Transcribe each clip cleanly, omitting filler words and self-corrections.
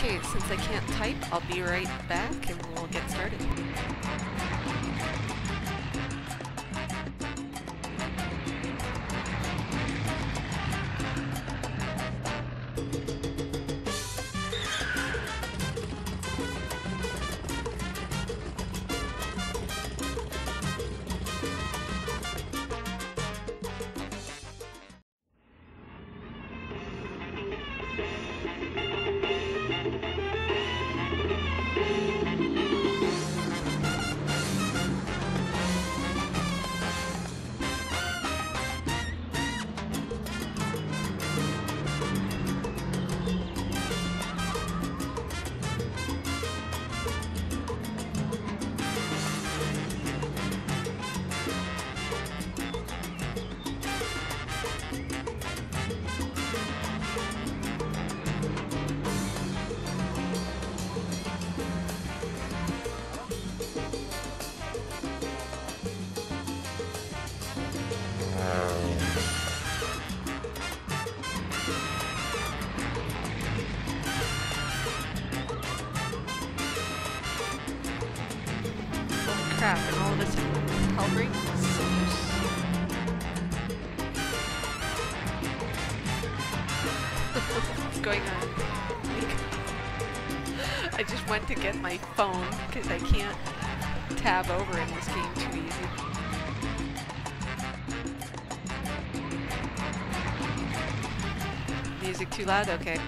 Okay, since I can't type, I'll be right back and we'll get started. Crap, and all of us have hell rings. What's going on? I just went to get my phone because I can't tab over in this game too easy. Music too loud? Okay.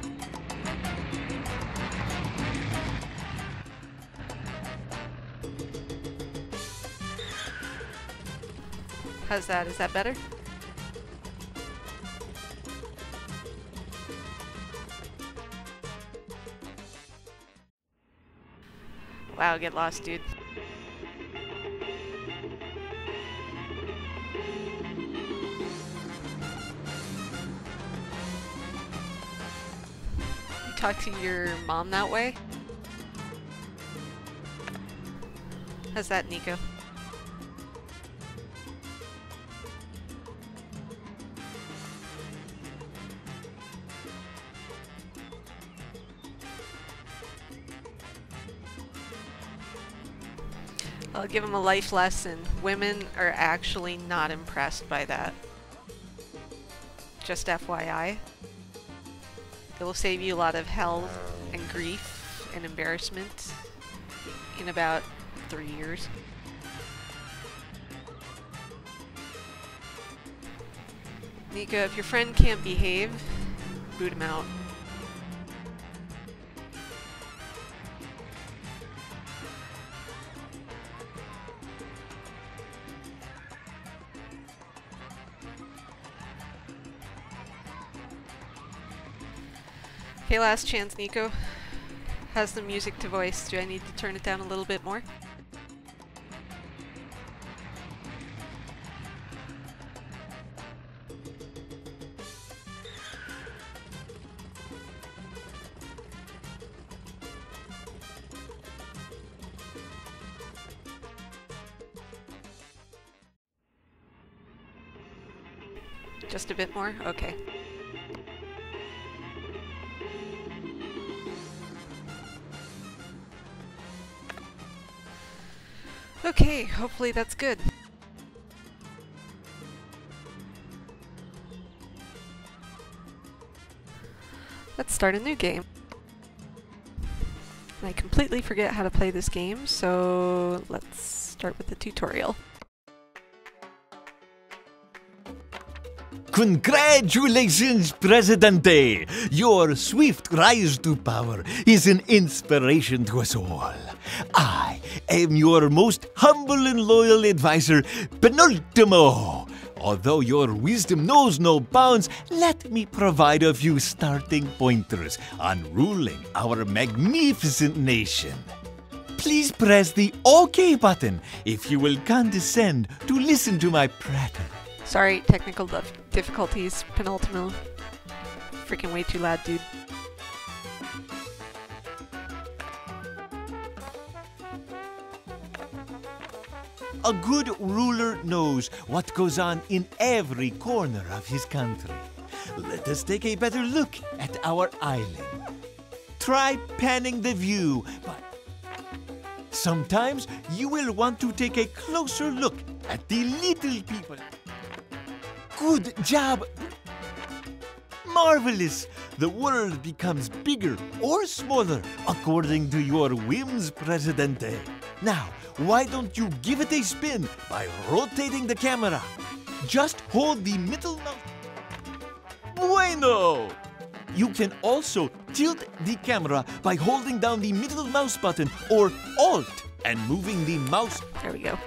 How's that? Is that better? Wow, get lost, dude. You talk to your mom that way? How's that, Nico? I'll give him a life lesson. Women are actually not impressed by that. Just FYI. It will save you a lot of hell and grief and embarrassment in about 3 years. Nico, if your friend can't behave, boot him out. Okay, last chance, Nico. How's the music to voice? Do I need to turn it down a little bit more? Just a bit more? Okay. Okay, hopefully that's good. Let's start a new game. I completely forget how to play this game, so let's start with the tutorial. Congratulations, Presidente! Your swift rise to power is an inspiration to us all. I am your most humble and loyal advisor, Penultimo. Although your wisdom knows no bounds, let me provide a few starting pointers on ruling our magnificent nation. Please press the OK button if you will condescend to listen to my prattle. Sorry, technical difficulties, Penultimo. Freaking way too loud, dude. A good ruler knows what goes on in every corner of his country. Let us take a better look at our island. Try panning the view, but sometimes you will want to take a closer look at the little people. Good job! Marvelous! The world becomes bigger or smaller according to your whims, Presidente. Now, why don't you give it a spin by rotating the camera? Just hold the middle mouse. Bueno! You can also tilt the camera by holding down the middle mouse button or Alt and moving the mouse. There we go.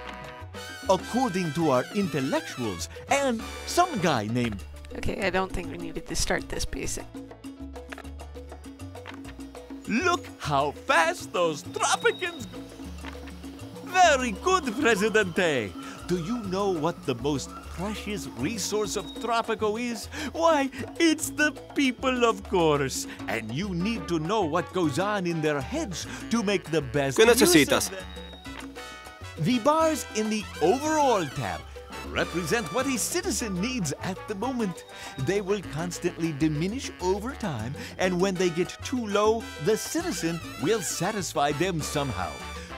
According to our intellectuals and some guy named... Okay, I don't think we needed to start this basic. Look how fast those Tropicans go. Very good, Presidente. Do you know what the most precious resource of Tropico is? Why, it's the people, of course. And you need to know what goes on in their heads to make the best ¿Qué use necesitas? of them. The bars in the Overall tab represent what a citizen needs at the moment. They will constantly diminish over time, and when they get too low, the citizen will satisfy them somehow.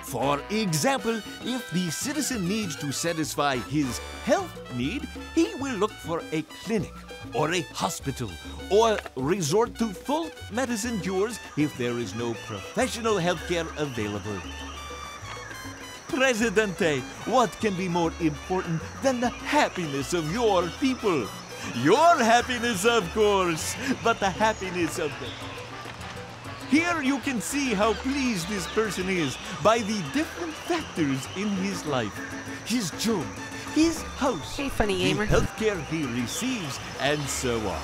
For example, if the citizen needs to satisfy his health need, he will look for a clinic or a hospital or resort to full medicine cures if there is no professional healthcare available. Presidente, what can be more important than the happiness of your people? Your happiness, of course, but the happiness of them. Here you can see how pleased this person is by the different factors in his life. His job, his house, Hey, funny gamer. the healthcare he receives, and so on.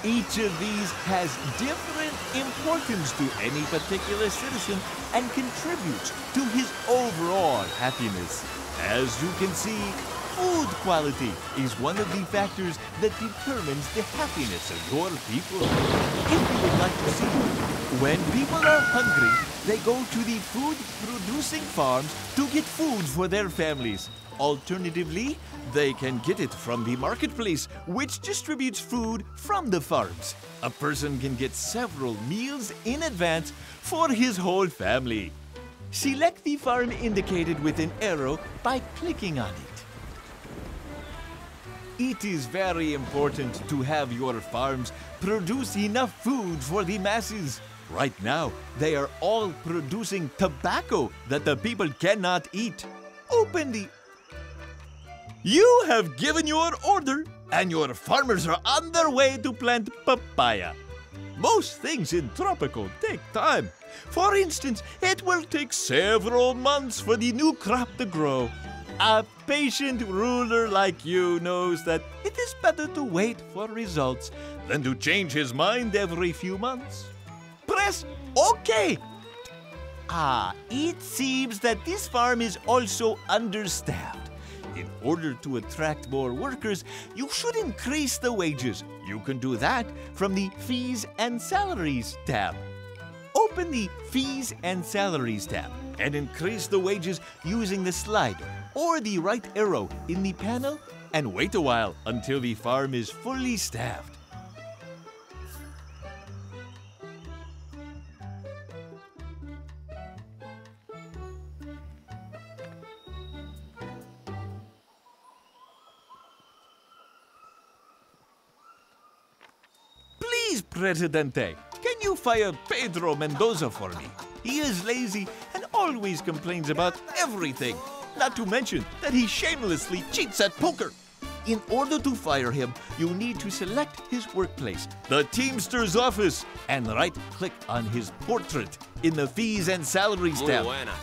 Each of these has different importance to any particular citizen and contributes to his overall happiness. As you can see, food quality is one of the factors that determines the happiness of your people. If you would like to see, when people are hungry, they go to the food-producing farms to get food for their families. Alternatively, they can get it from the marketplace, which distributes food from the farms. A person can get several meals in advance for his whole family. Select the farm indicated with an arrow by clicking on it. It is very important to have your farms produce enough food for the masses. Right now, they are all producing tobacco that the people cannot eat. Open the... You have given your order, and your farmers are on their way to plant papaya. Most things in Tropico take time. For instance, it will take several months for the new crop to grow. A patient ruler like you knows that it is better to wait for results than to change his mind every few months. Press OK. It seems that this farm is also understaffed. In order to attract more workers, you should increase the wages. You can do that from the Fees and Salaries tab. Open the Fees and Salaries tab and increase the wages using the slider or the right arrow in the panel and wait a while until the farm is fully staffed. Please, Presidente, can you fire Pedro Mendoza for me? He is lazy and always complains about everything. Not to mention that he shamelessly cheats at poker. In order to fire him, you need to select his workplace, the Teamster's office, and right-click on his portrait in the Fees and Salaries tab. Muy buena.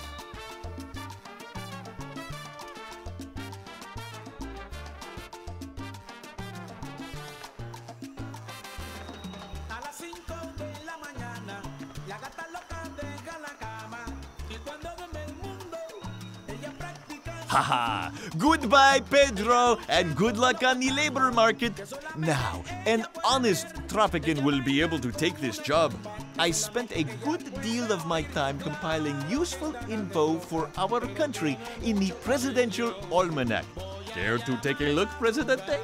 Haha! Goodbye, Pedro, and good luck on the labor market. Now, an honest Tropican will be able to take this job. I spent a good deal of my time compiling useful info for our country in the Presidential Almanac. Care to take a look, Presidente?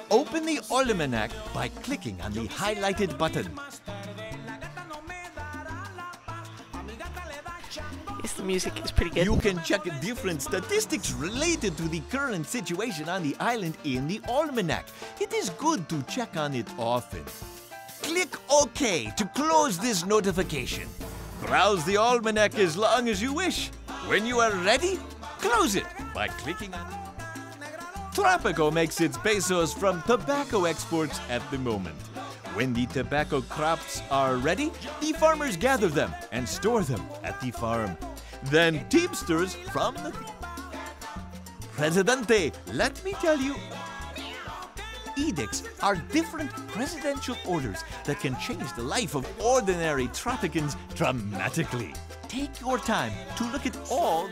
Open the Almanac by clicking on the highlighted button. The music is pretty good. You can check different statistics related to the current situation on the island in the almanac. It is good to check on it often. Click OK to close this notification. Browse the almanac as long as you wish. When you are ready, close it by clicking on it. Tropico makes its pesos from tobacco exports at the moment. When the tobacco crops are ready, the farmers gather them and store them at the farm. Then teamsters from the... Presidente, let me tell you, edicts are different presidential orders that can change the life of ordinary Tropicans dramatically. Take your time to look at all.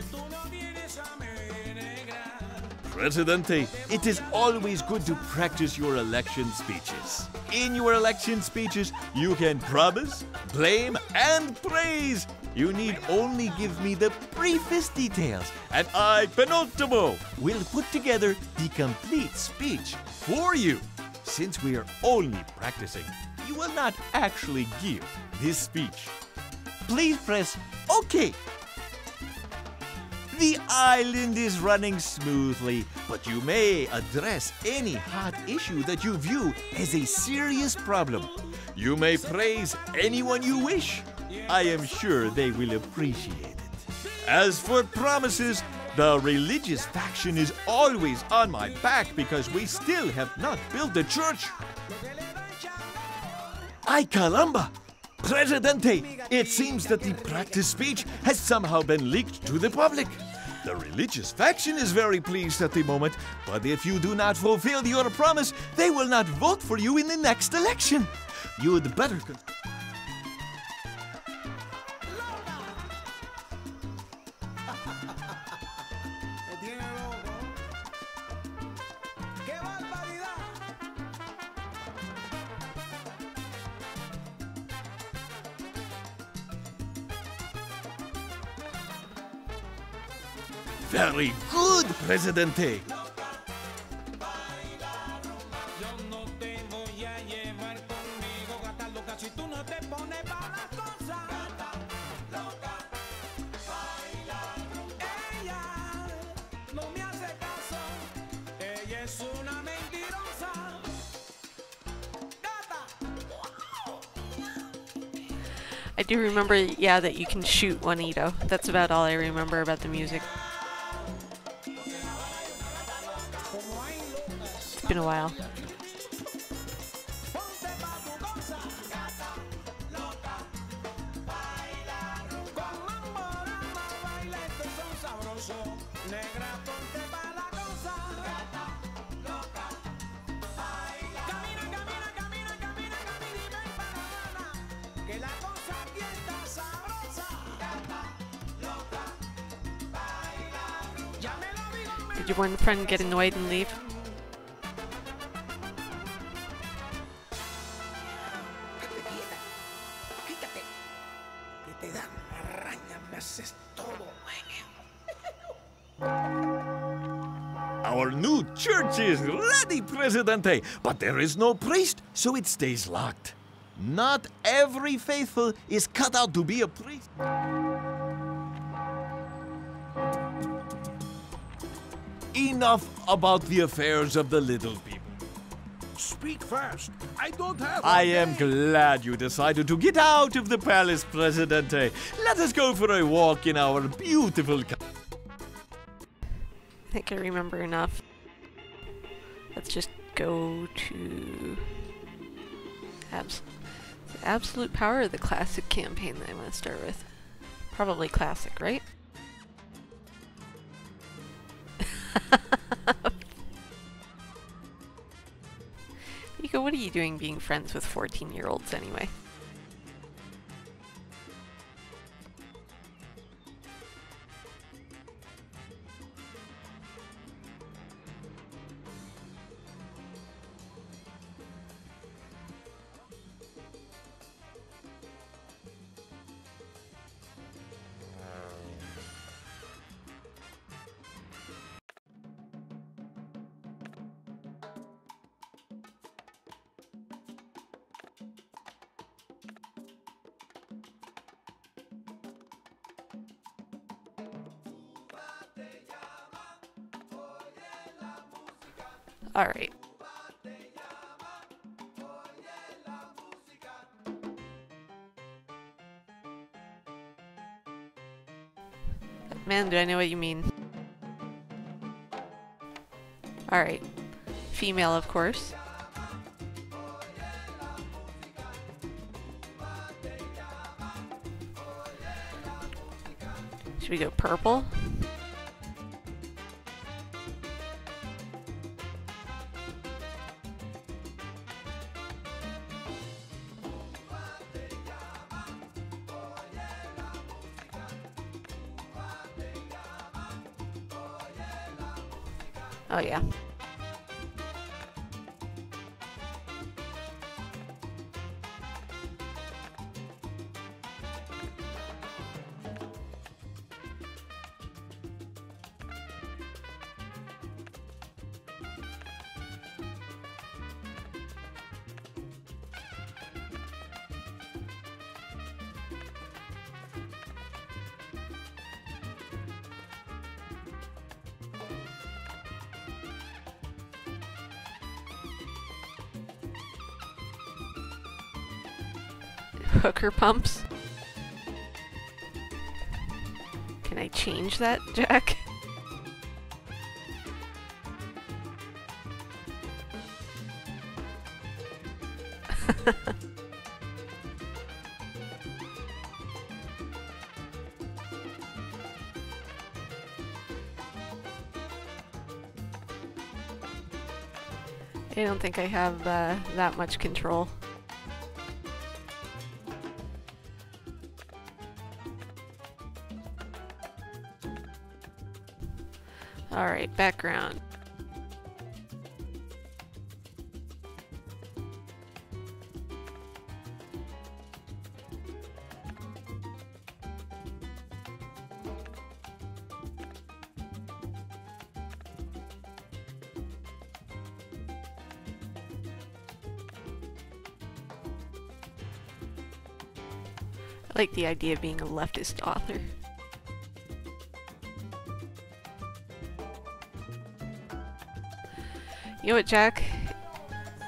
Presidente, it is always good to practice your election speeches. In your election speeches, you can promise, blame, and praise. You need only give me the briefest details, and I, Penultimo, will put together the complete speech for you. Since we are only practicing, you will not actually give this speech. Please press OK. The island is running smoothly, but you may address any hot issue that you view as a serious problem. You may praise anyone you wish. I am sure they will appreciate it. As for promises, the religious faction is always on my back because we still have not built a church. Ay caramba! Presidente, it seems that the practice speech has somehow been leaked to the public. The religious faction is very pleased at the moment, but if you do not fulfill your promise, they will not vote for you in the next election. You'd better... Very good, Presidente. I do remember, yeah, that you can shoot Juanito. That's about all I remember about the music. It's been a while. Did your one friend get annoyed and leave? Our new church is ready, Presidente, but there is no priest, so it stays locked. Not every faithful is cut out to be a priest. Enough about the affairs of the little people. Speak fast. I don't have... I am glad you decided to get out of the palace, Presidente. Let us go for a walk in our beautiful... I think I remember enough. Let's just go to the absolute power of the classic campaign that I want to start with. Probably classic, right? Nico, what are you doing being friends with 14-year-olds anyway? Alright. Man, do I know what you mean. Alright. Female, of course. Should we go purple? Oh yeah. Hooker pumps. Can I change that, Jack? I don't think I have that much control. Alright, background. I like the idea of being a leftist author. You know what, Jack?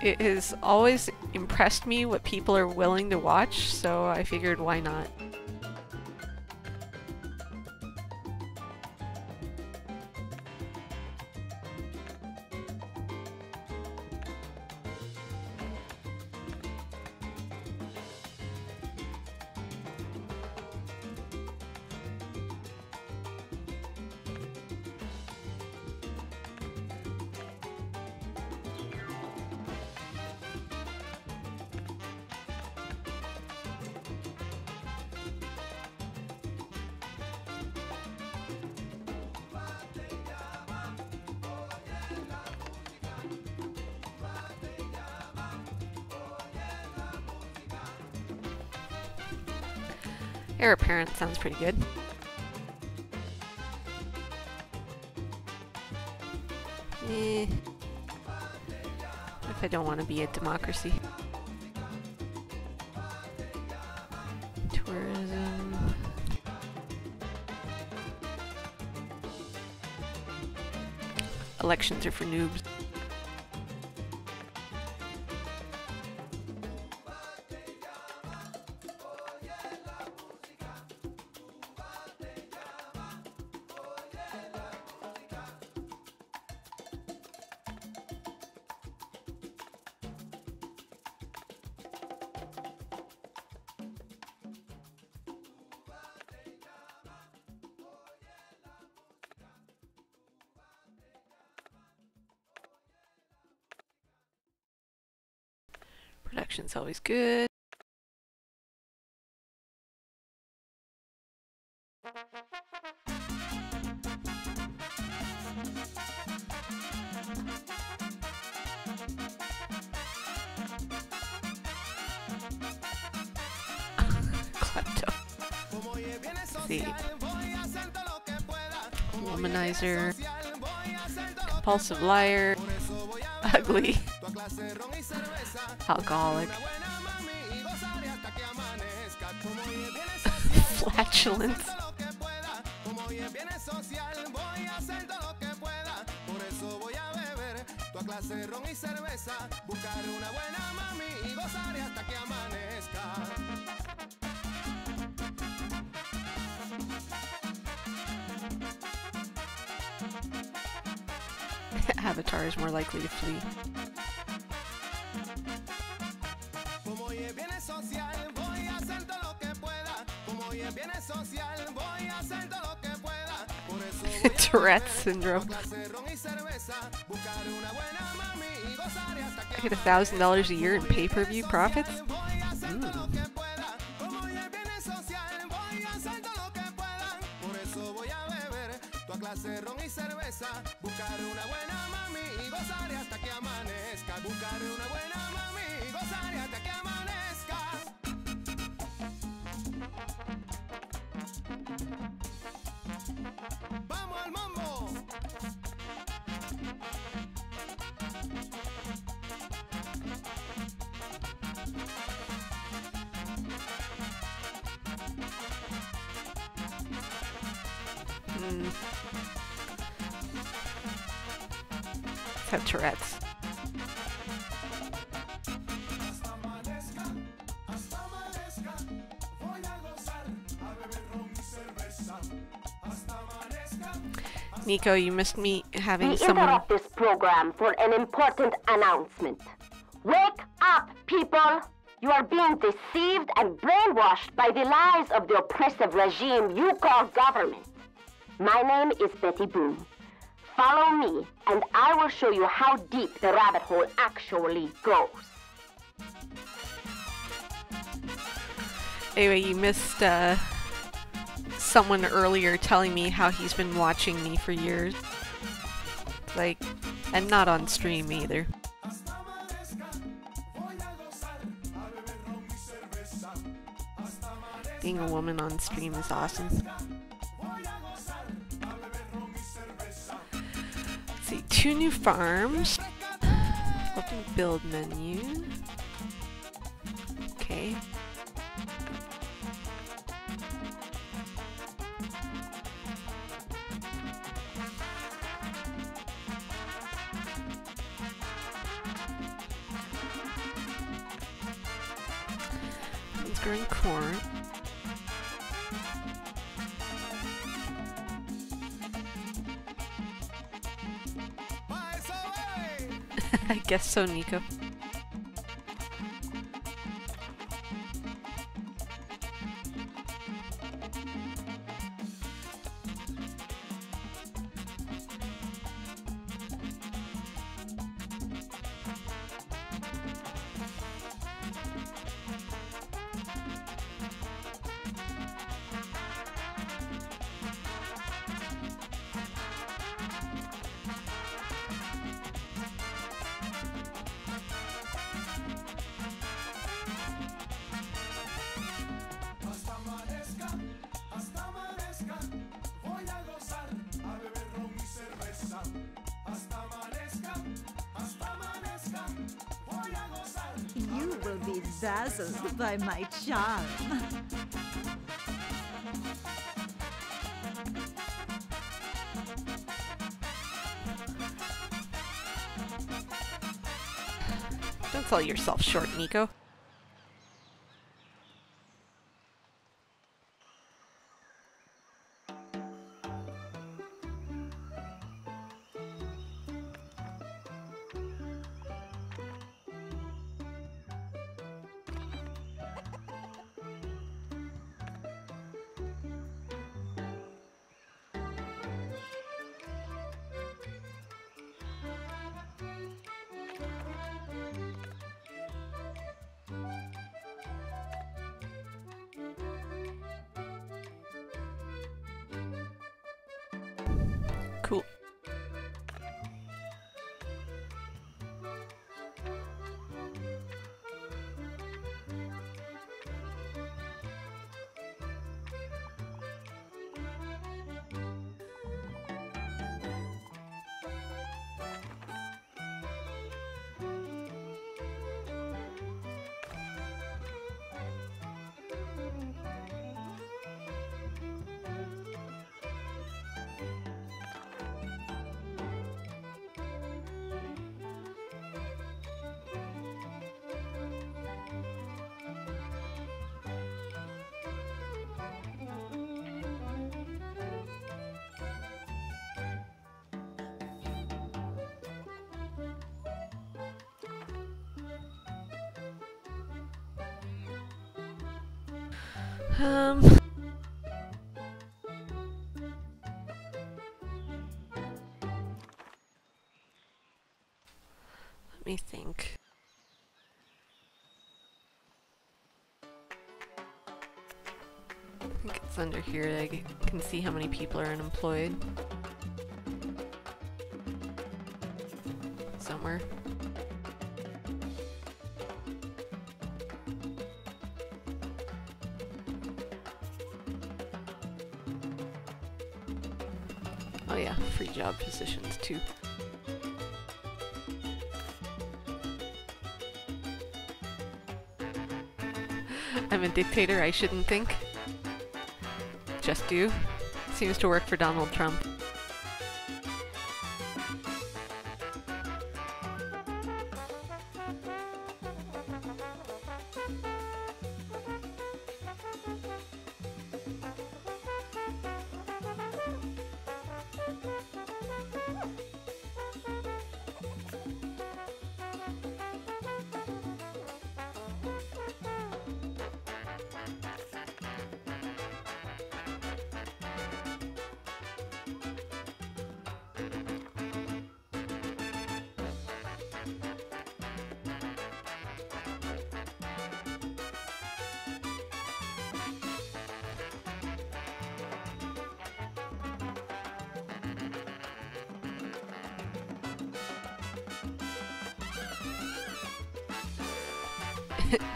It has always impressed me what people are willing to watch, so I figured why not? Heir apparent sounds pretty good. If I don't want to be a democracy. Tourism. Elections are for noobs. Production's always good. Klepto. See. Womanizer. Compulsive liar. Ugly. Alcoholic. Flatulence. clase de ron y cerveza, buscar una buena mami y gozar hasta que amanezca. Avatar is more likely to flee. Como hoy es viernes social, voy a hacer todo lo que pueda. Como hoy es viernes social, voy a hacer todo lo que pueda. Por eso voy a Tourette's syndrome. I get $1,000 a year in pay-per-view profits. ¡Vamos al mambo! Have Tourette's. Nico, you missed me having We someone. interrupt this program for an important announcement. Wake up, people! You are being deceived and brainwashed by the lies of the oppressive regime you call government. My name is Betty Boone. Follow me, and I will show you how deep the rabbit hole actually goes. Anyway, you missed someone earlier telling me how he's been watching me for years. Like, and not on stream either. Being a woman on stream is awesome. Let's see, 2 new farms. Open build menu. Okay. He's growing corn. I guess so, Nico. You will be dazzled by my charm. Don't sell yourself short, Nico. Let me think. I think it's under here. I can see how many people are unemployed. Somewhere. Oh yeah, free job positions too. I'm a dictator, I shouldn't think. Just do. Seems to work for Donald Trump.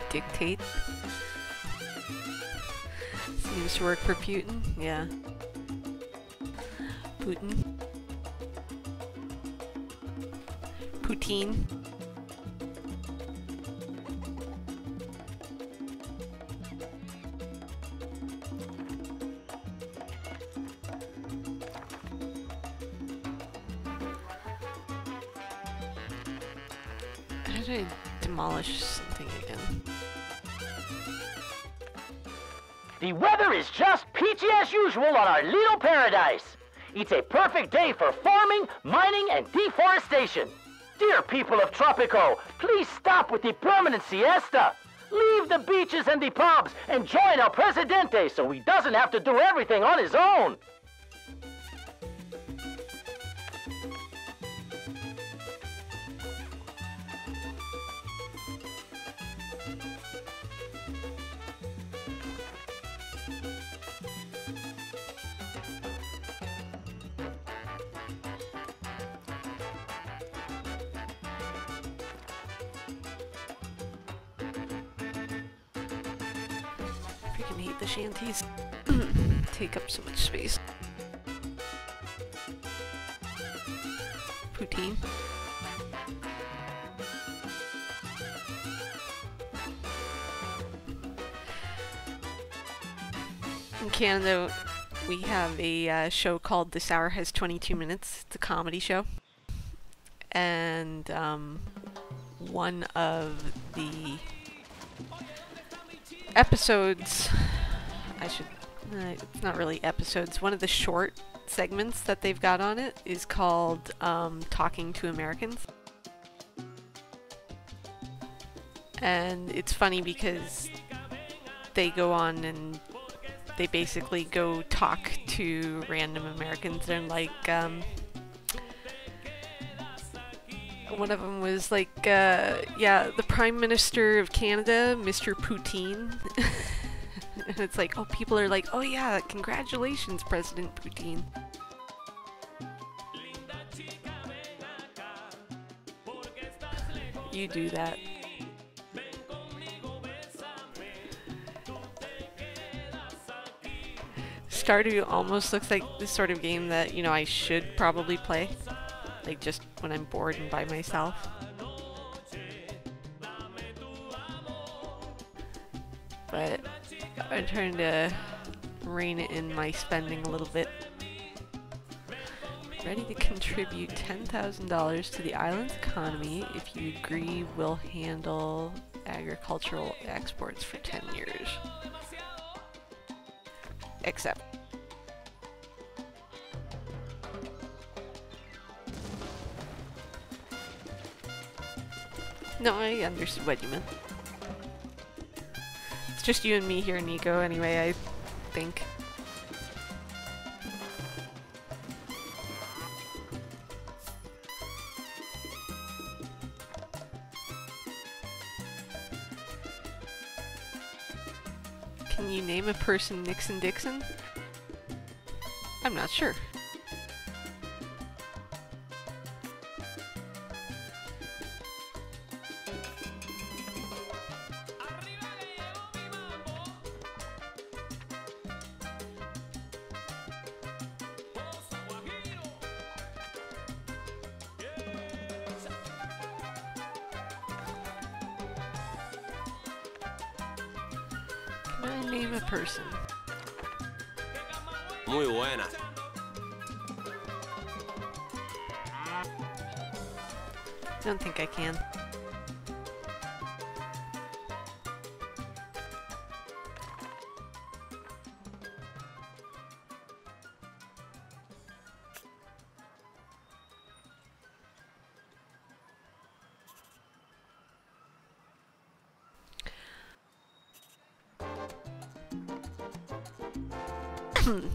Dictate. Seems to work for Putin, yeah. Putin. Poutine. How did I demolish something again? The weather is just peachy as usual on our little paradise. It's a perfect day for farming, mining, and deforestation. Dear people of Tropico, please stop with the permanent siesta. Leave the beaches and the pubs and join El Presidente so he doesn't have to do everything on his own. Freaking hate the shanties. Take up so much space. Poutine. In Canada, we have a show called This Hour Has 22 Minutes. It's a comedy show. And one of the episodes, it's not really episodes, one of the short segments that they've got on it is called Talking to Americans. And it's funny because they go on and they basically go talk to random Americans. They're like, one of them was like, yeah, the Prime Minister of Canada, Mr. Poutine. And it's like, oh, people are like, oh yeah, congratulations, President Poutine. You do that. Stardew almost looks like this sort of game that, you know, I should probably play. Like, just when I'm bored and by myself. But I'm trying to rein in my spending a little bit. Ready to contribute $10,000 to the island's economy if you agree we'll handle agricultural exports for 10 years. Accept. No, I understood what you meant. It's just you and me here, Nico, anyway, I think. Can you name a person Nixon Dixon? I'm not sure. Can I name a person? Muy buena. Don't think I can.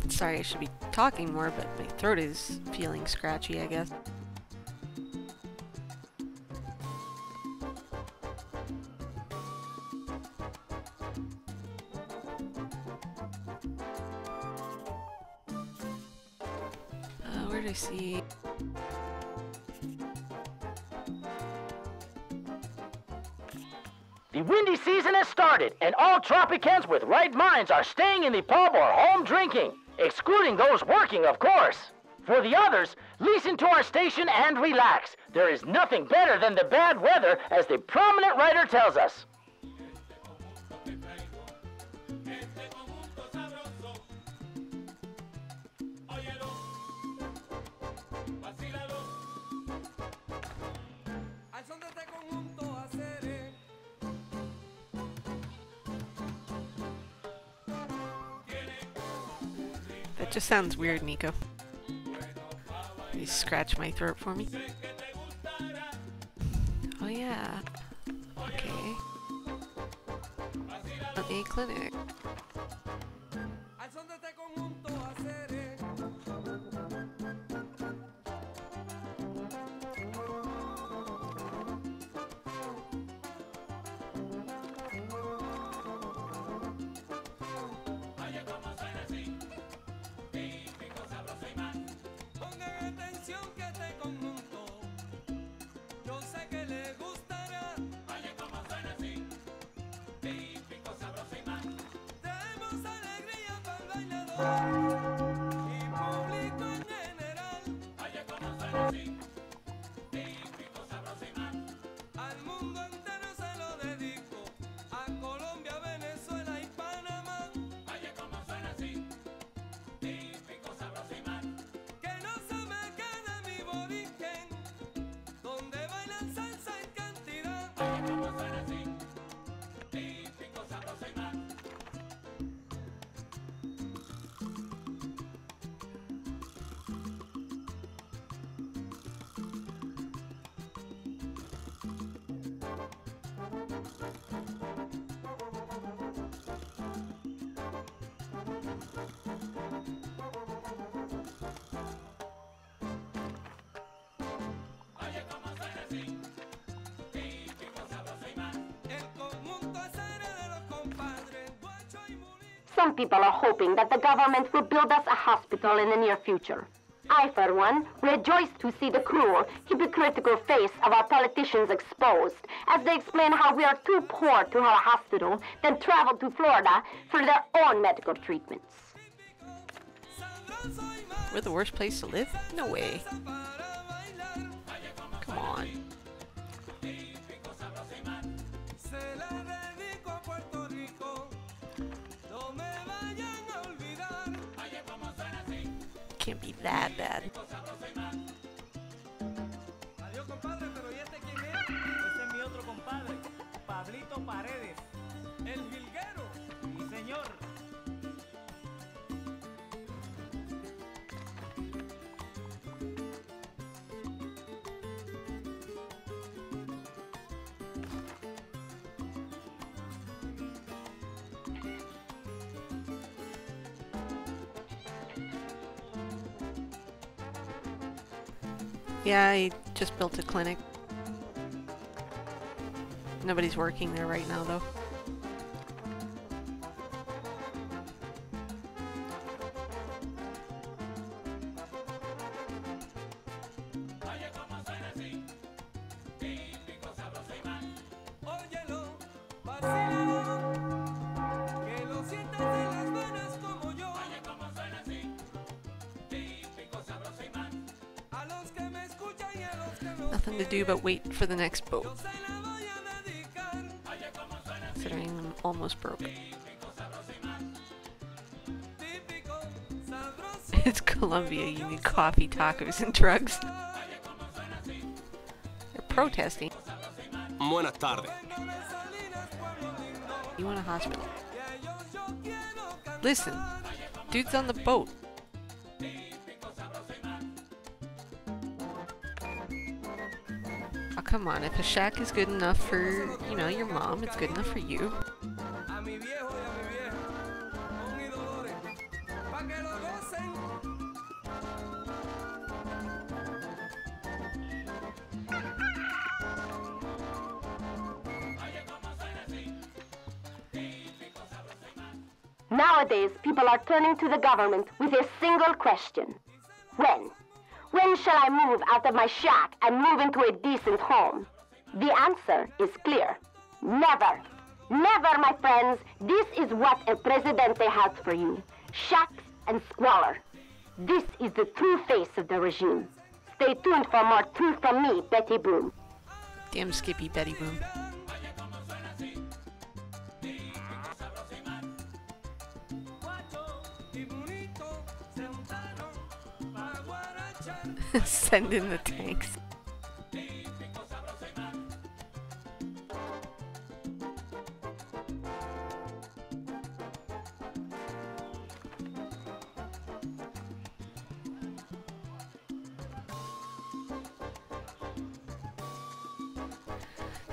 Sorry, I should be talking more, but my throat is feeling scratchy, I guess. Where did I see? The windy season has started, and all Tropicans with right minds are staying in the pub or home drinking, excluding those working, of course. For the others, listen to our station and relax. There is nothing better than the bad weather, as the prominent writer tells us. That just sounds weird, Nico. You scratch my throat for me. Oh yeah. Okay. A clinic. Some people are hoping that the government will build us a hospital in the near future. I, for one, rejoice to see the cruel, hypocritical face of our politicians exposed as they explain how we are too poor to have a hospital, then travel to Florida for their own medical treatments. We're the worst place to live? No way. Come on. Can't be that bad. Adiós, compadre, pero ¿y este quién es? Ese es mi otro compadre, Pablito Paredes, el jilguero. Sí, señor. Yeah, I just built a clinic. Nobody's working there right now, though. Nothing to do but wait for the next boat. Considering I'm almost broke. It's Colombia, you need coffee, tacos, and drugs. They're protesting. Buenas tardes. You want a hospital? Listen, dude's on the boat. Oh, come on, if a shack is good enough for, you know, your mom, it's good enough for you. Nowadays, people are turning to the government with a single question. When? When shall I move out of my shack and move into a decent home? The answer is clear. Never. Never, my friends. This is what El Presidente has for you. Shacks and squalor. This is the true face of the regime. Stay tuned for more truth from me, Betty Boom. Damn Skippy Betty Boom. Send in the tanks.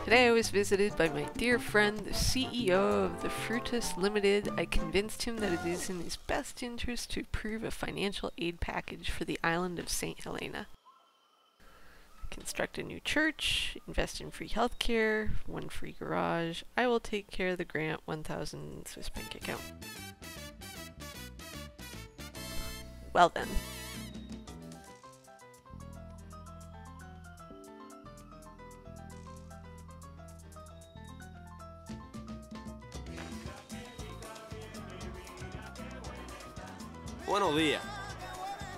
Today I was visited by my dear friend, the CEO of the Frutas Limited. I convinced him that it is in his best interest to approve a financial aid package for the island of St. Helena. Construct a new church, invest in free healthcare, one free garage. I will take care of the grant, 1,000 Swiss bank account. Well then. Buenos días.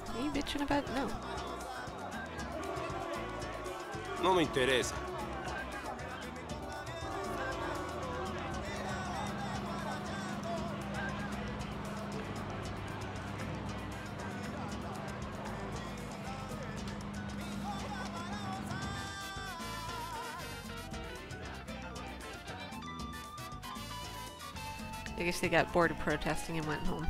What are you bitching about? No. No me interesa. I guess they got bored of protesting and went home.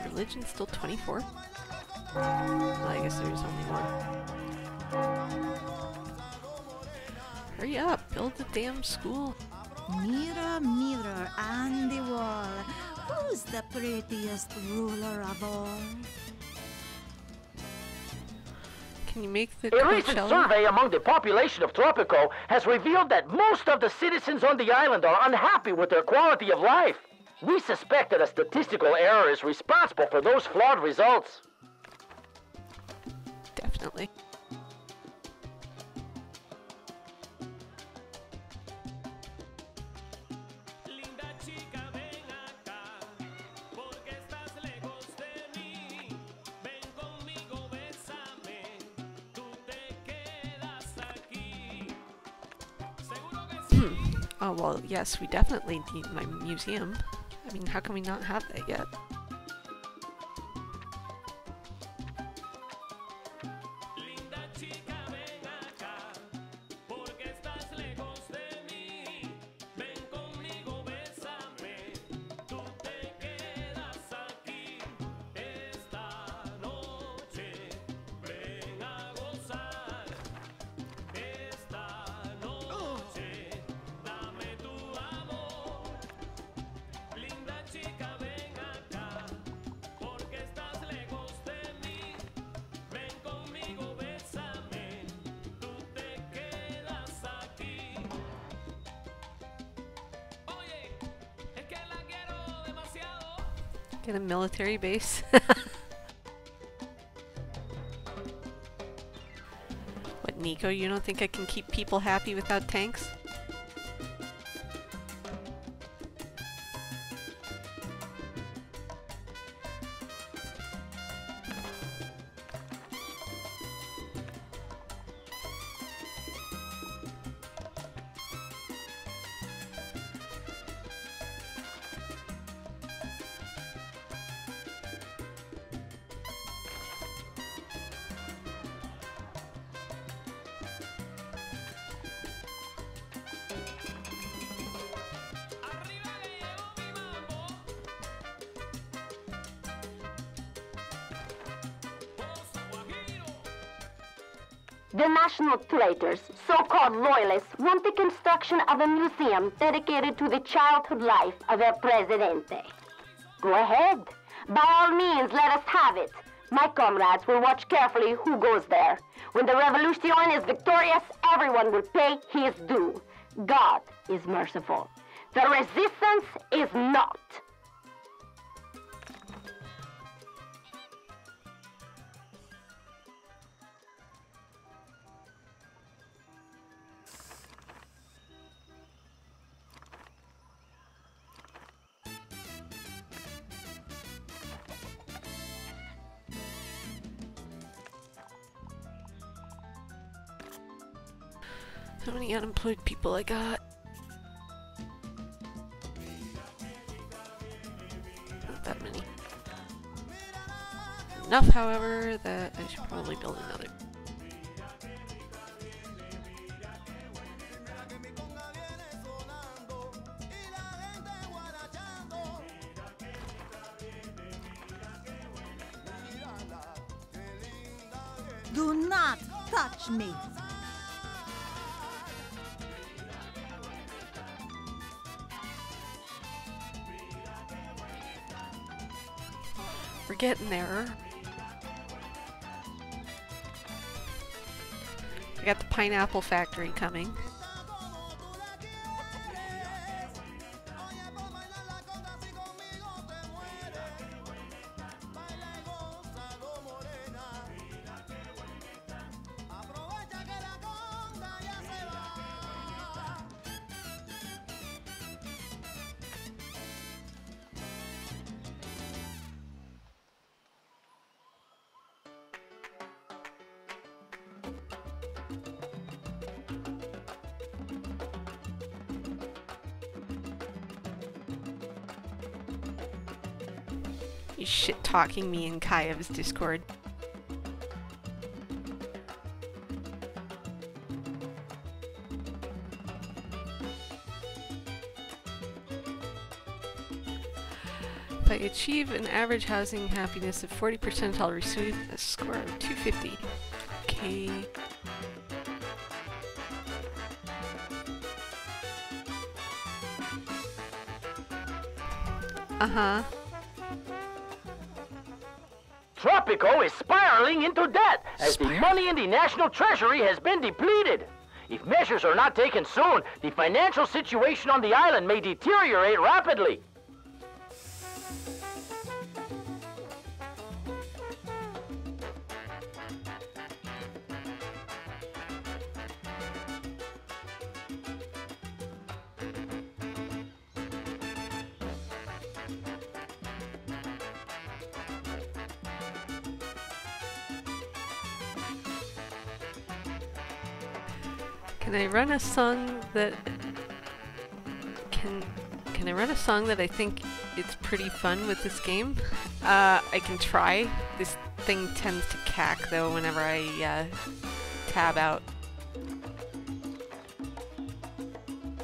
Religion's still 24? Well, I guess there's only one. Hurry up, build the damn school. Mirror, mirror on the wall, who's the prettiest ruler of all? Can you make the A recent Coachella? survey among the population of Tropico has revealed that most of the citizens on the island are unhappy with their quality of life. We suspect that a statistical error is responsible for those flawed results. Definitely. Oh, well, yes, we definitely need my museum. I mean, how can we not have that yet? Get a military base. What, Nico, you don't think I can keep people happy without tanks? The national traitors, so-called loyalists, want the construction of a museum dedicated to the childhood life of El Presidente. Go ahead. By all means, let us have it. My comrades will watch carefully who goes there. When the revolution is victorious, everyone will pay his due. God is merciful. The resistance is not. How many unemployed people I got? Not that many. Enough, however, that I should probably build another. Do not touch me. We're getting there. I got the pineapple factory coming. He's shit-talking me in Kayev's Discord. If I achieve an average housing happiness of 40%, I'll receive a score of 250. Okay. Uh-huh. Tropico is spiraling into debt as the money in the national treasury has been depleted. If measures are not taken soon, the financial situation on the island may deteriorate rapidly. Can I run a song that can I run a song that I think it's pretty fun with this game? I can try. This thing tends to cack though whenever I tab out.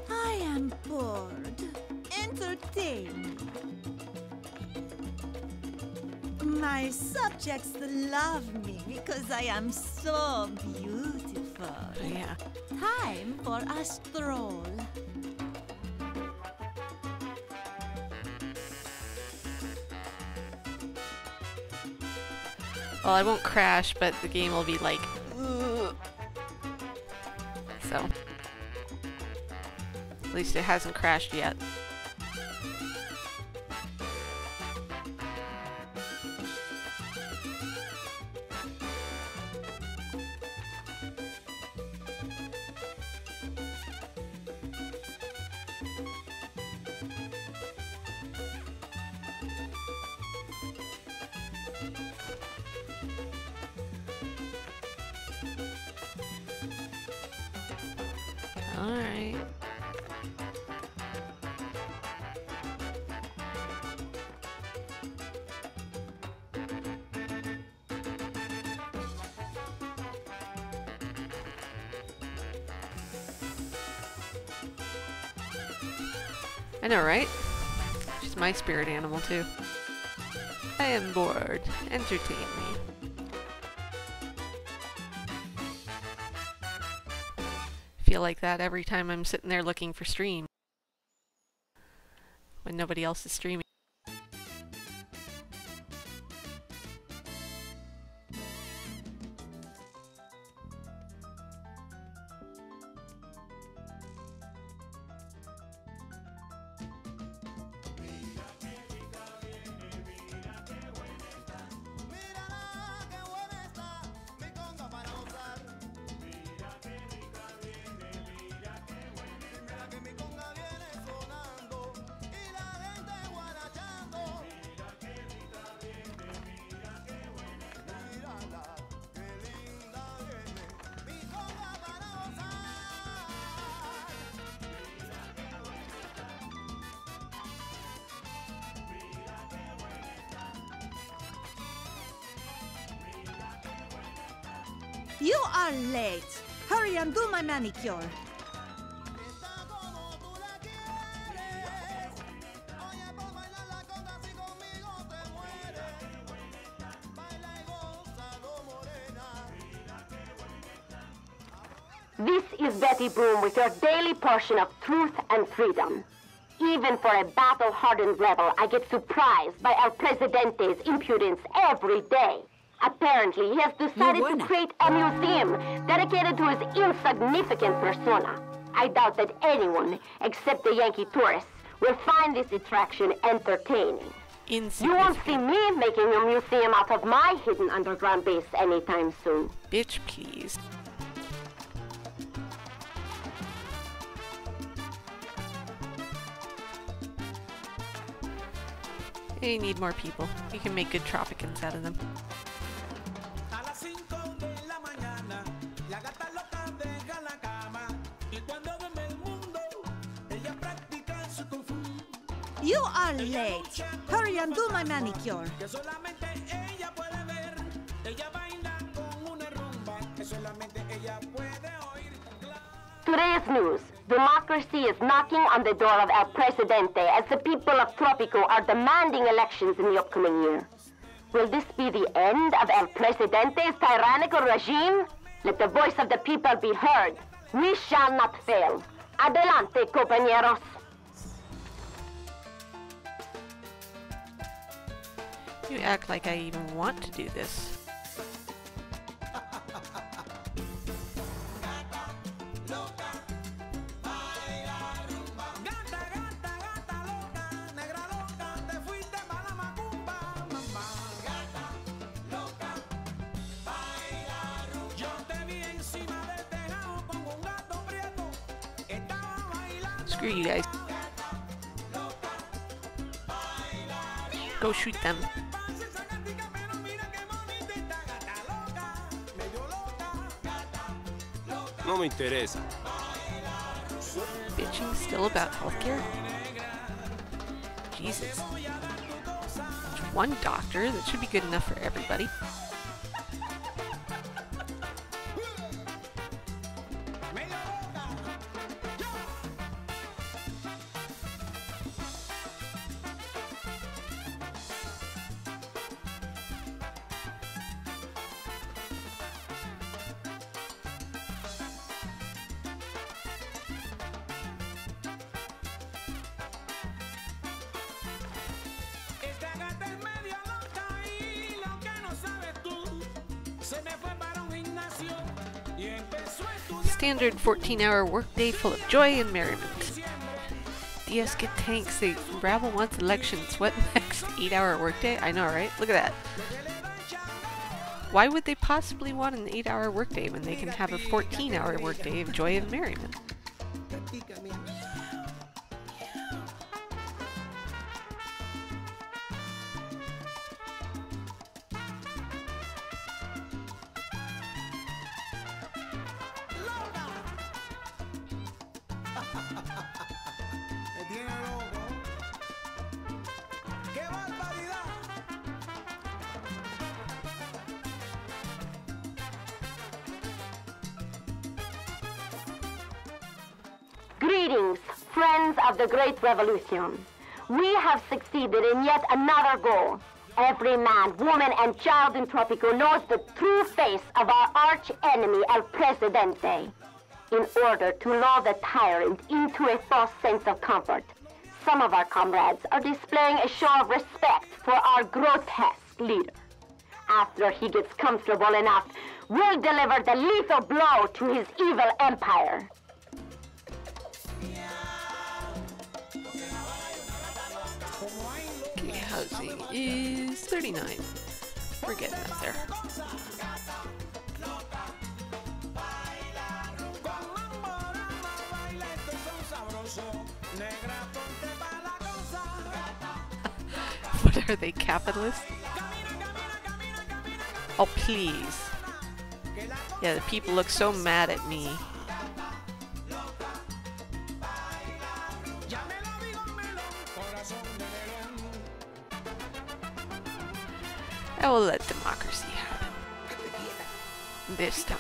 I am bored. Entertain me. My subjects love me because I am so beautiful. Yeah. Time for a stroll. Well, I won't crash, but the game will be like, ugh. So, at least it hasn't crashed yet. Alright. I know, right? She's my spirit animal, too. I am bored. Entertain me. Feel like that every time I'm sitting there looking for stream. When nobody else is streaming. You are late. Hurry and do my manicure. This is Betty Broom with your daily portion of truth and freedom. Even for a battle-hardened rebel, I get surprised by El Presidente's impudence every day. Apparently, he has decided to create a museum dedicated to his insignificant persona. I doubt that anyone, except the Yankee tourists, will find this attraction entertaining. You won't see me making a museum out of my hidden underground base anytime soon. Bitch, please. They need more people. You can make good Tropicans out of them. You are late. Hurry and do my manicure. Today's news. Democracy is knocking on the door of El Presidente as the people of Tropico are demanding elections in the upcoming year. Will this be the end of El Presidente's tyrannical regime? Let the voice of the people be heard. We shall not fail. Adelante, compañeros. You act like I even want to do this. Screw you guys. Go shoot them. No me interesa. Bitching still about healthcare? Jesus. There's one doctor. That should be good enough for everybody. Standard 14-hour workday full of joy and merriment. DS get tanks, say rabble wants elections. What next? 8-hour workday? I know, right? Look at that. Why would they possibly want an 8-hour workday when they can have a 14-hour workday of joy and merriment? Me tiene loco. ¡Qué barbaridad! Greetings, friends of the Great Revolution. We have succeeded in yet another goal. Every man, woman, and child in Tropico knows the true face of our arch enemy, El Presidente. In order to lull the tyrant into a false sense of comfort, some of our comrades are displaying a show of respect for our grotesque leader. After he gets comfortable enough, we'll deliver the lethal blow to his evil empire. Okay, housing is 39. We're getting up there. What are they, capitalists? Oh, please. Yeah, the people look so mad at me. I will let democracy happen. This time.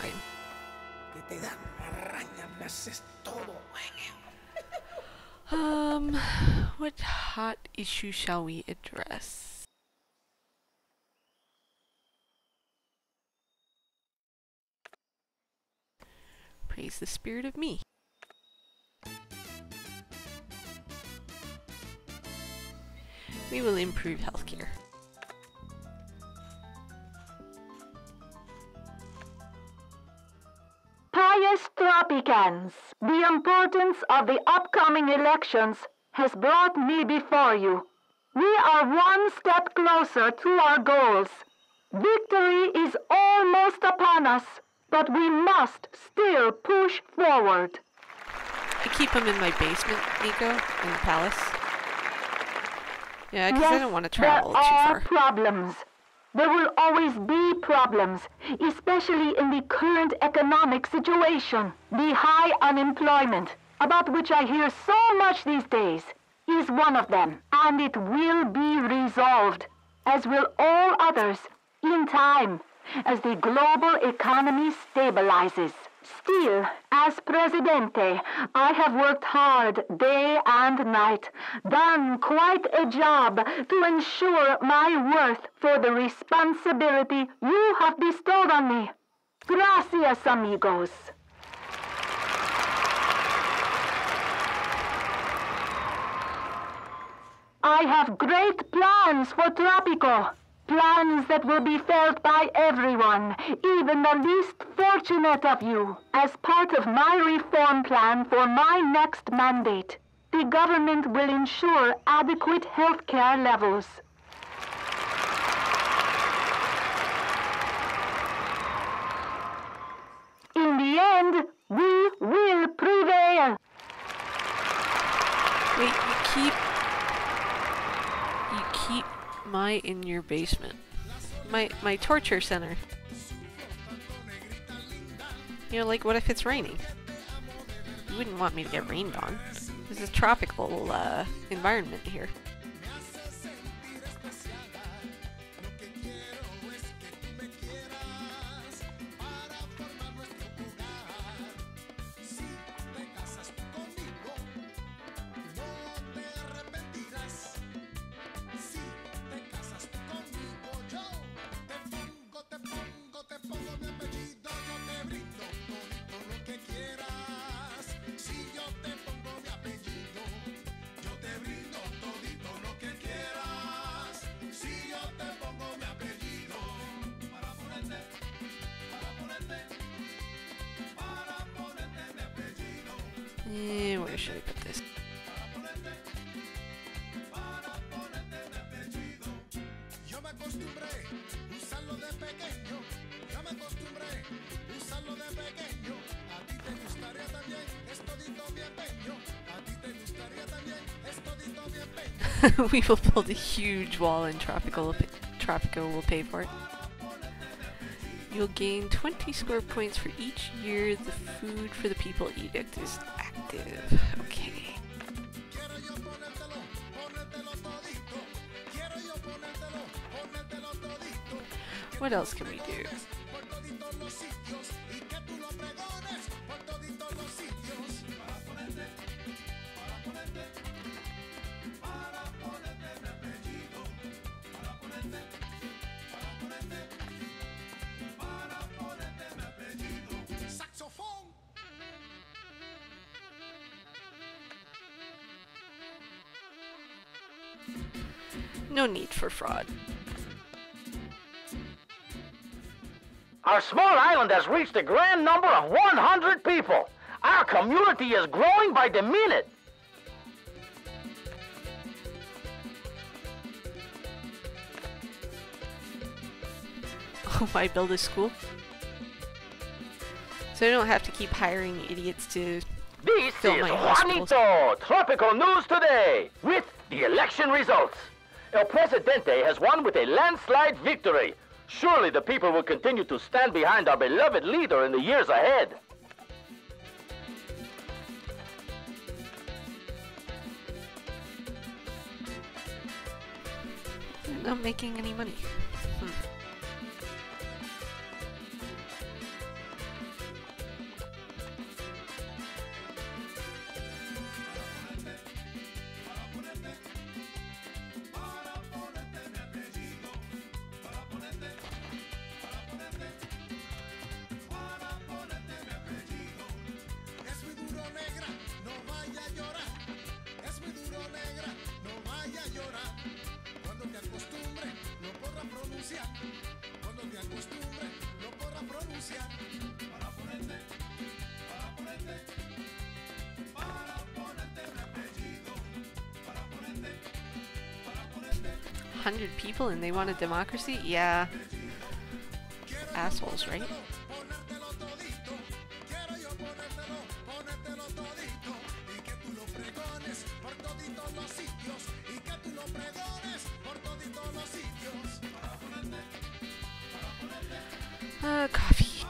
What hot issue shall we address? Praise the spirit of me. We will improve healthcare. Pious Tropicans, the importance of the upcoming elections has brought me before you. We are one step closer to our goals. Victory is almost upon us, but we must still push forward. I keep them in my basement, Nico, in the palace. Yeah, because I don't want to travel too far. There are problems. There will always be problems, especially in the current economic situation. The high unemployment, about which I hear so much these days, is one of them, and it will be resolved, as will all others, in time, as the global economy stabilizes. Still, as Presidente, I have worked hard day and night, done quite a job to ensure my worth for the responsibility you have bestowed on me. Gracias, amigos. I have great plans for Tropico. Plans that will be felt by everyone, even the least fortunate of you. As part of my reform plan for my next mandate, the government will ensure adequate health care levels. In the end, we will prevail. Wait, you keep my in your basement. My torture center. You know, like, what if it's raining? You wouldn't want me to get rained on. This is a tropical environment here. Where should I put this? We will build a huge wall in Tropico will pay for it. You'll gain 20 score points for each year the food for the people edict is active. active. Okay. What else can we do? No need for fraud. Our small island has reached a grand number of 100 people. Our community is growing by the minute. Oh, why build a school? So I don't have to keep hiring idiots to This fill is my hospitals. Juanito, Tropico News Today, with the election results. El Presidente has won with a landslide victory. Surely the people will continue to stand behind our beloved leader in the years ahead. Not making any money. $100 people and they want a democracy? Yeah. Assholes, right? Coffee.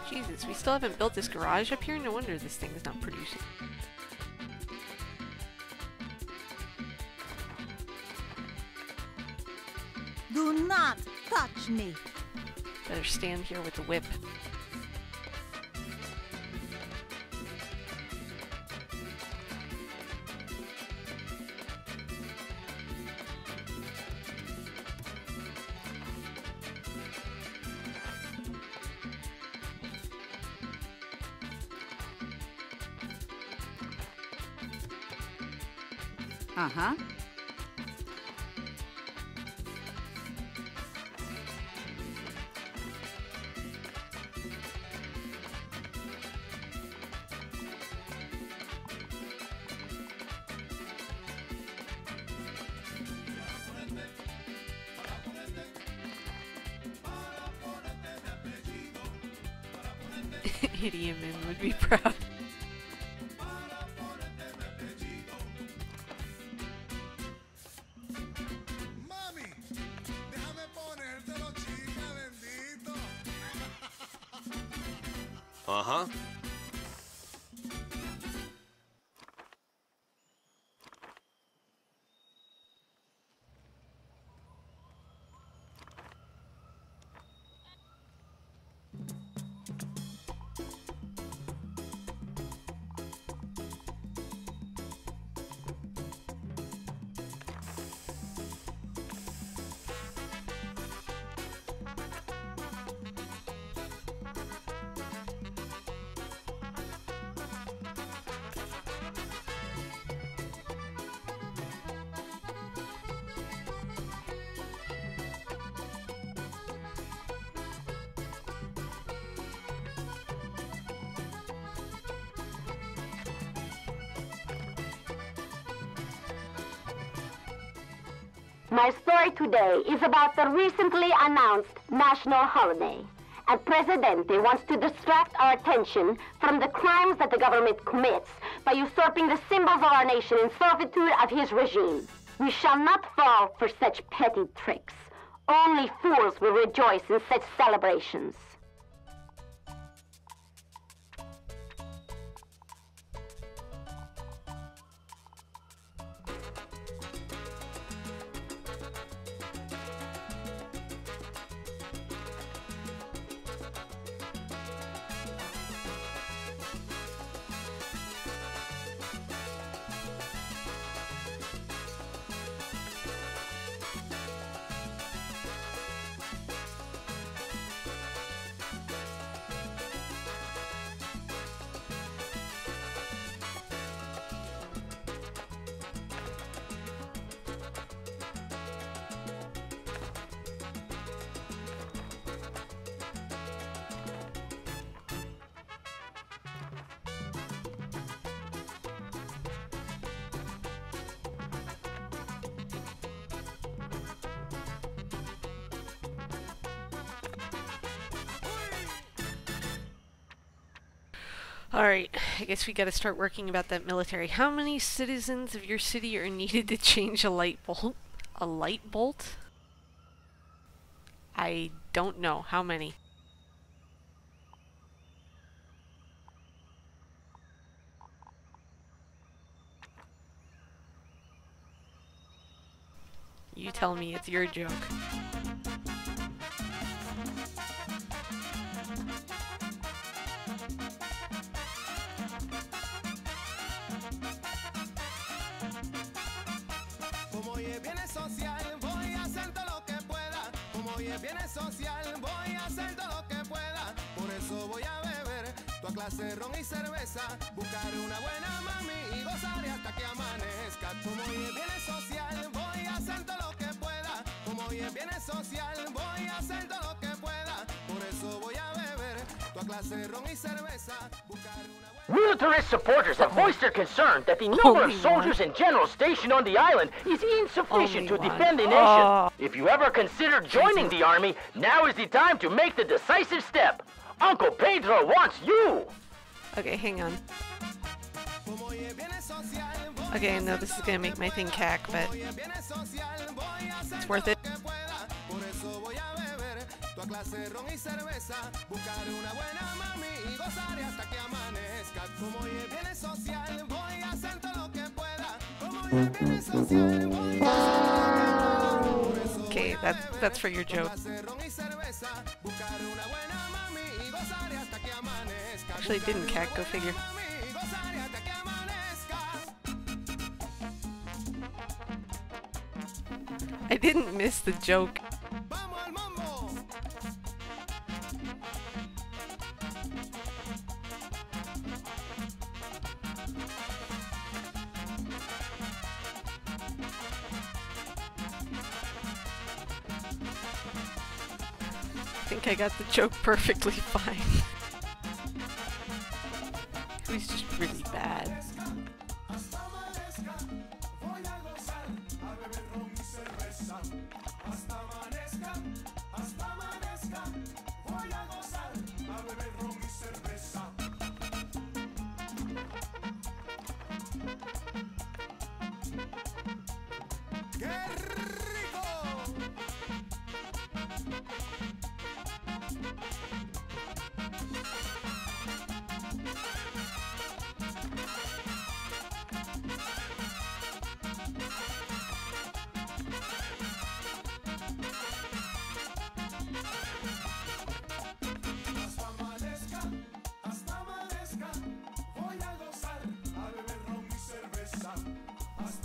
Jesus, we still haven't built this garage up here? No wonder this thing is not producing. Do not touch me. Better stand here with the whip. Uh-huh. Idiomin would be proud. Uh-huh. My story today is about the recently announced national holiday. And Presidente wants to distract our attention from the crimes that the government commits by usurping the symbols of our nation in servitude of his regime. We shall not fall for such petty tricks. Only fools will rejoice in such celebrations. Alright, I guess we gotta start working about that military. How many citizens of your city are needed to change a light bolt? A light bolt? I don't know. How many? You tell me it's your joke. Clase ron y cerveza, buscar una buena mami y gozar hasta que amanezca. Como hoy es viernes social, voy a hacer todo lo que pueda. Como hoy es viernes social, voy a hacer todo lo que pueda. Por eso voy a beber tu clase ron y cerveza, buscar una buena. Militarist supporters have voiced their concern that the number of soldiers and generals stationed on the island is insufficient to defend the nation. If you ever considered joining the army, now is the time to make the decisive step. Uncle Pedro wants you! Okay, hang on. Okay, I know this is gonna make my thing cack, but it's worth it. Okay, that's for your joke. Actually, it didn't cack, go figure. I didn't miss the joke. I think I got the joke perfectly fine. It was just really bad.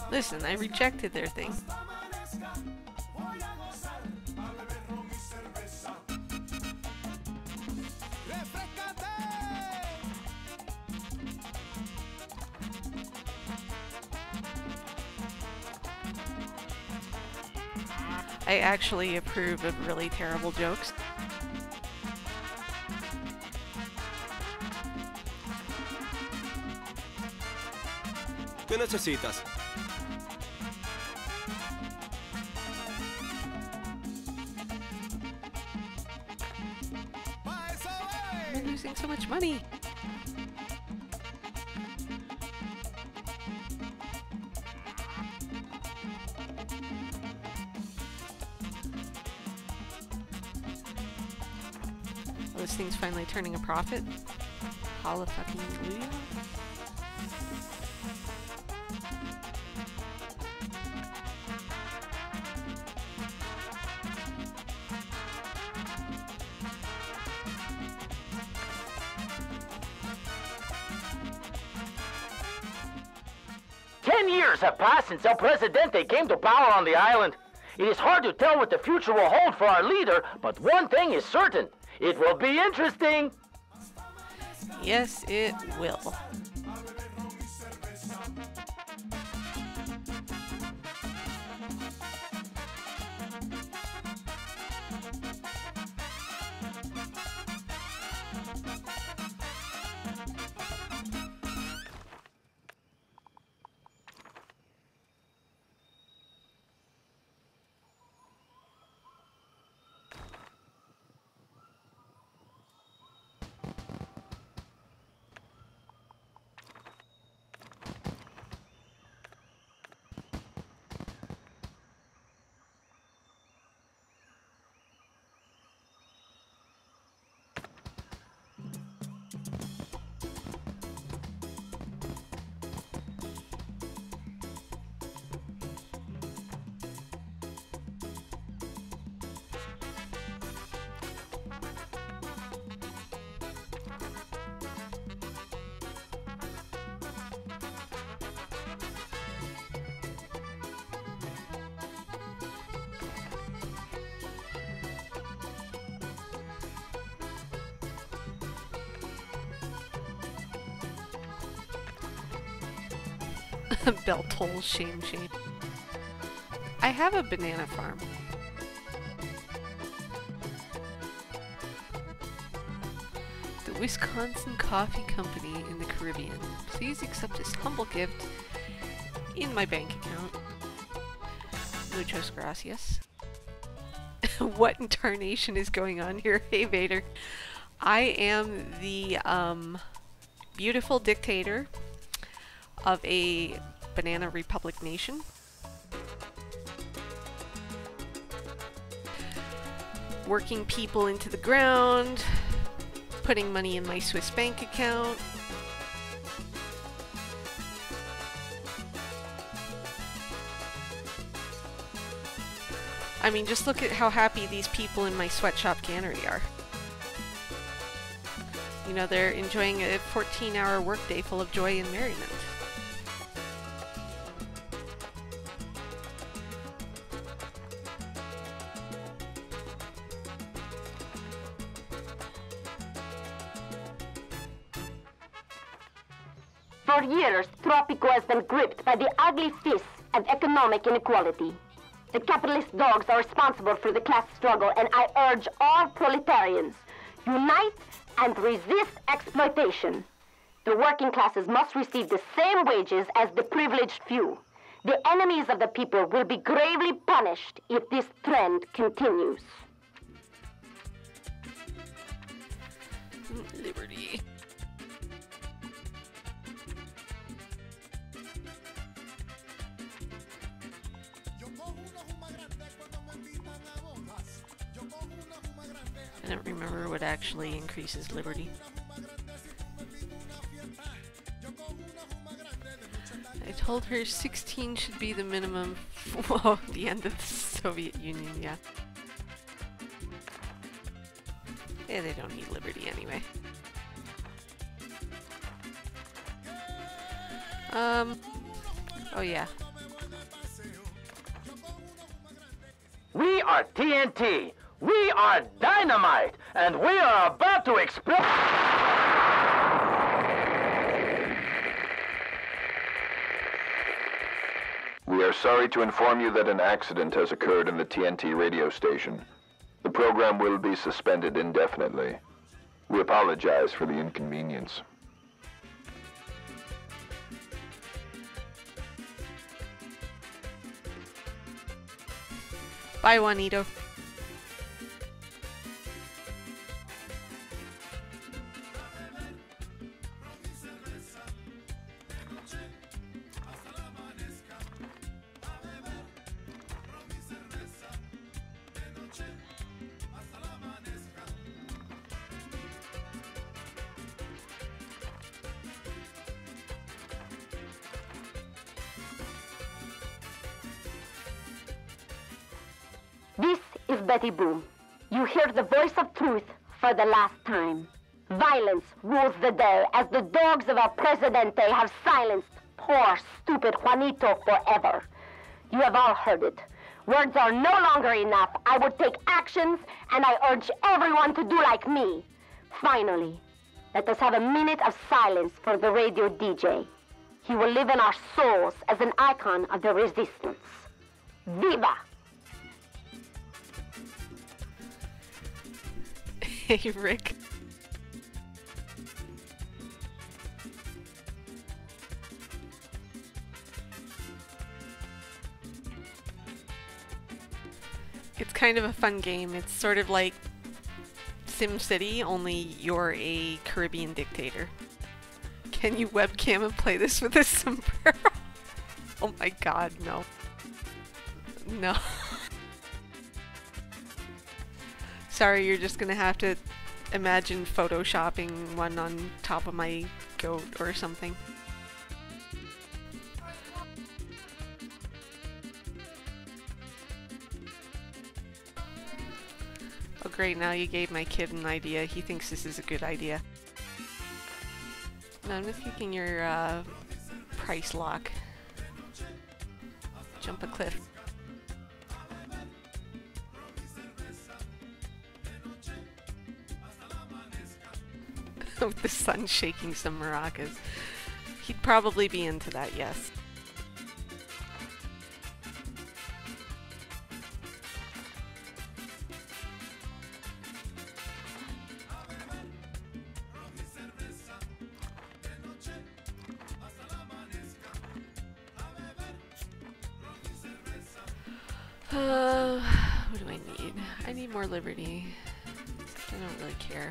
Listen, I rejected their thing. I actually approve of really terrible jokes. ¿Qué necesitas? I'm losing so much money. this thing's finally turning a profit. Hallelujah. Years have passed since El Presidente came to power on the island. It is hard to tell what the future will hold for our leader, but one thing is certain. It will be interesting. Yes, it will. Bell tolls, shame, shame. I have a banana farm. The Wisconsin Coffee Company in the Caribbean. Please accept this humble gift in my bank account. Muchas gracias. What in tarnation is going on here? Hey Vader. I am the beautiful dictator of a banana republic nation. Working people into the ground, putting money in my Swiss bank account. I mean, just look at how happy these people in my sweatshop cannery are. You know, they're enjoying a 14-hour workday full of joy and merriment. For years, Tropico has been gripped by the ugly fists of economic inequality. The capitalist dogs are responsible for the class struggle, and I urge all proletarians, unite and resist exploitation. The working classes must receive the same wages as the privileged few. The enemies of the people will be gravely punished if this trend continues. Liberty. I don't remember what actually increases liberty. I told her 16 should be the minimum for the end of the Soviet Union, yeah. Yeah, they don't need liberty anyway. Oh yeah. We are TNT. We are dynamite, and we are about to explode. We are sorry to inform you that an accident has occurred in the TNT radio station. The program will be suspended indefinitely. We apologize for the inconvenience. Bye, Juanito. is Betty Boom. You hear the voice of truth for the last time. Violence rules the day as the dogs of our Presidente have silenced poor, stupid Juanito forever. You have all heard it. Words are no longer enough. I would take actions, and I urge everyone to do like me. Finally, let us have a minute of silence for the radio DJ. He will live in our souls as an icon of the resistance. Viva! Hey, Rick. It's kind of a fun game. It's sort of like SimCity, only you're a Caribbean dictator. Can you webcam and play this with a sombrero? Oh my god, no. No. Sorry, you're just gonna have to imagine photoshopping one on top of my goat or something. Oh great, now you gave my kid an idea. He thinks this is a good idea. No, I'm just thinking your price lock. Jump a cliff. With the sun shaking some maracas. He'd probably be into that, yes. What do I need? I need more liberty. I don't really care.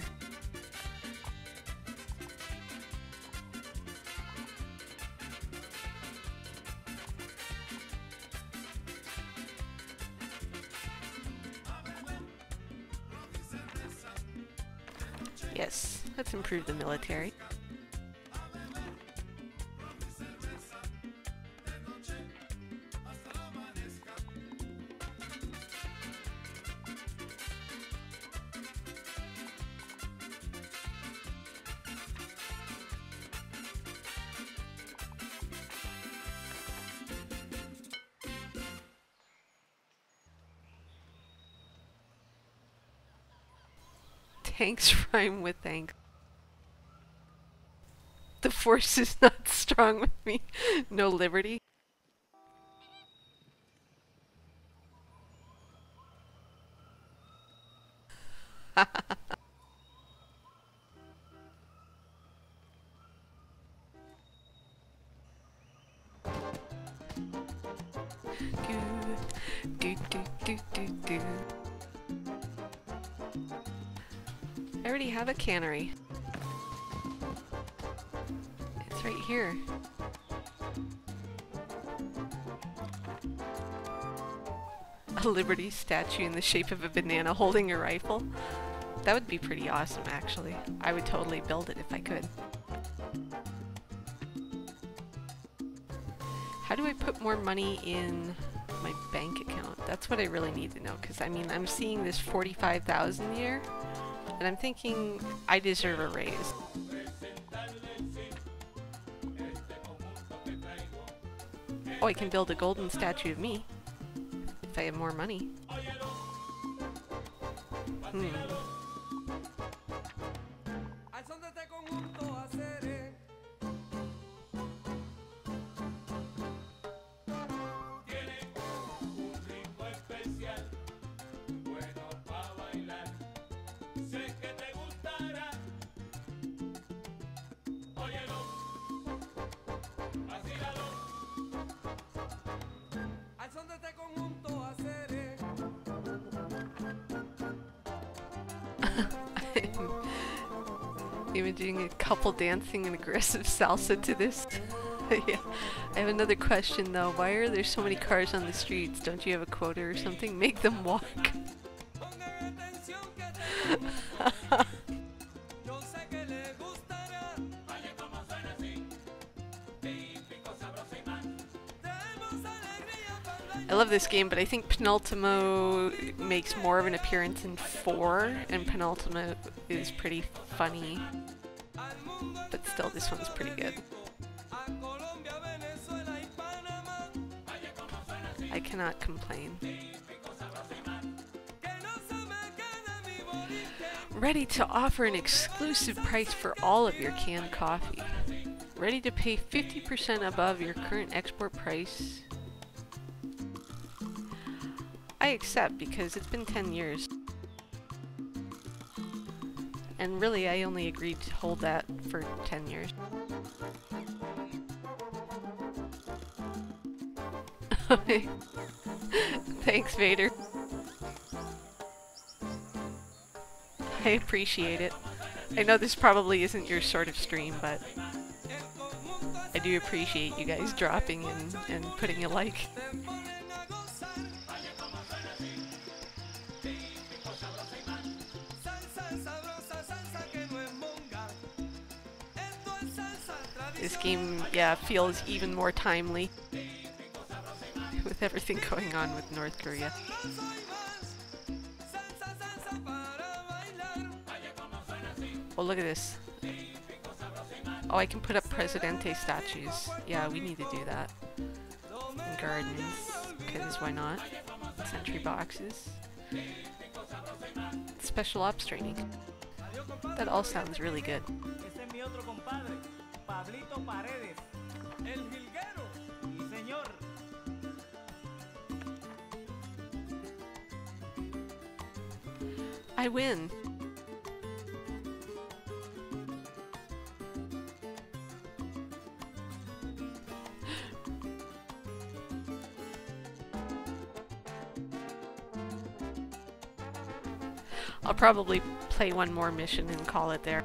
Yes, let's improve the military. Thanks rhyme with thanks. The force is not strong with me. No liberty. Do. I already have a cannery. It's right here. A Liberty statue in the shape of a banana holding a rifle. That would be pretty awesome, actually. I would totally build it if I could. How do I put more money in my bank account? That's what I really need to know, because I mean, I'm seeing this 45,000 a year. And I'm thinking I deserve a raise. Oh, I can build a golden statue of me if I have more money. Imaging a couple dancing an aggressive salsa to this. Yeah. I have another question though. Why are there so many cars on the streets? Don't you have a quota or something? Make them walk. love this game, but I think Penultimo makes more of an appearance in 4, and Penultimo is pretty funny. But still, this one's pretty good. I cannot complain. Ready to offer an exclusive price for all of your canned coffee. Ready to pay 50% above your current export price. I accept because it's been 10 years. And really, I only agreed to hold that for 10 years. Thanks, Vader. I appreciate it. I know this probably isn't your sort of stream, but I do appreciate you guys dropping in and putting a like. This game, yeah, feels even more timely with everything going on with North Korea. Oh, look at this. Oh, I can put up Presidente statues. Yeah, we need to do that. And gardens, because why not? Sentry boxes. Special ops training. That all sounds really good. I win. I'll probably play one more mission and call it there.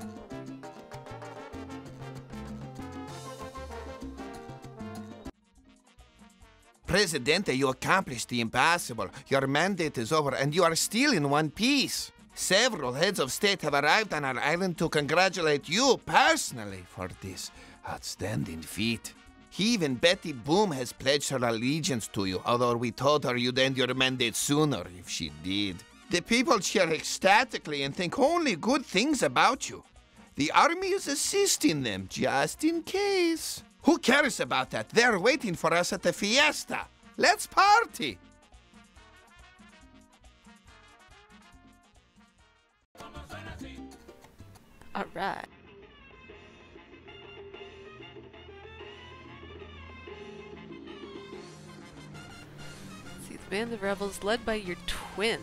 Presidente, you accomplished the impossible. Your mandate is over, and you are still in one piece. Several heads of state have arrived on our island to congratulate you personally for this outstanding feat. Even Betty Boom has pledged her allegiance to you, although we told her you'd end your mandate sooner if she did. The people cheer ecstatically and think only good things about you. The army is assisting them, just in case. Who cares about that? They're waiting for us at the fiesta. Let's party! Alright. See, the band of rebels led by your twin.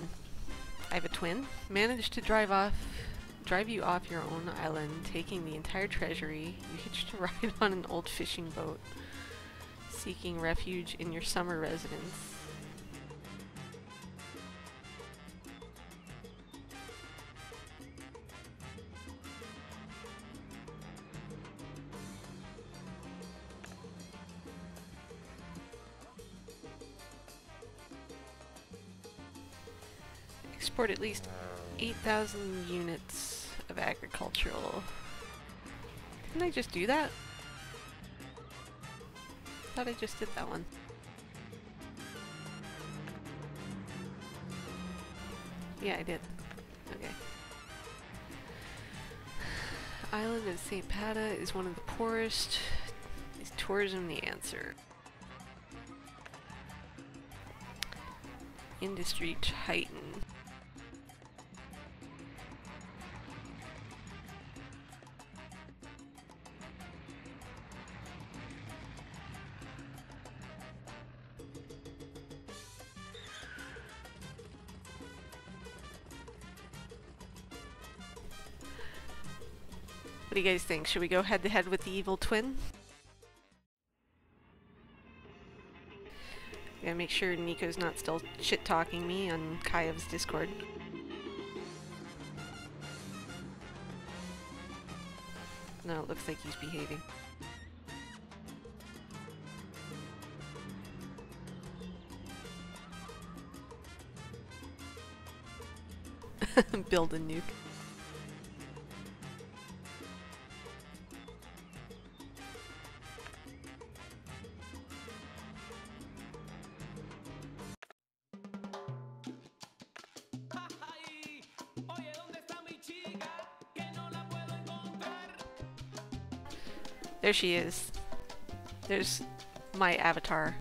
I have a twin. Managed to drive you off your own island, taking the entire treasury. You hitched a ride on an old fishing boat, seeking refuge in your summer residence. Export at least 8,000 units of agricultural. Didn't I just do that? I thought I just did that one. Yeah, I did. Okay. Island of St. Pata is one of the poorest. Is tourism the answer? Industry Titan. What do you guys think? Should we go head to head with the evil twin? Gotta make sure Nico's not still shit-talking me on Kayev's Discord. No, it looks like he's behaving. Build a nuke. There she is. There's my avatar.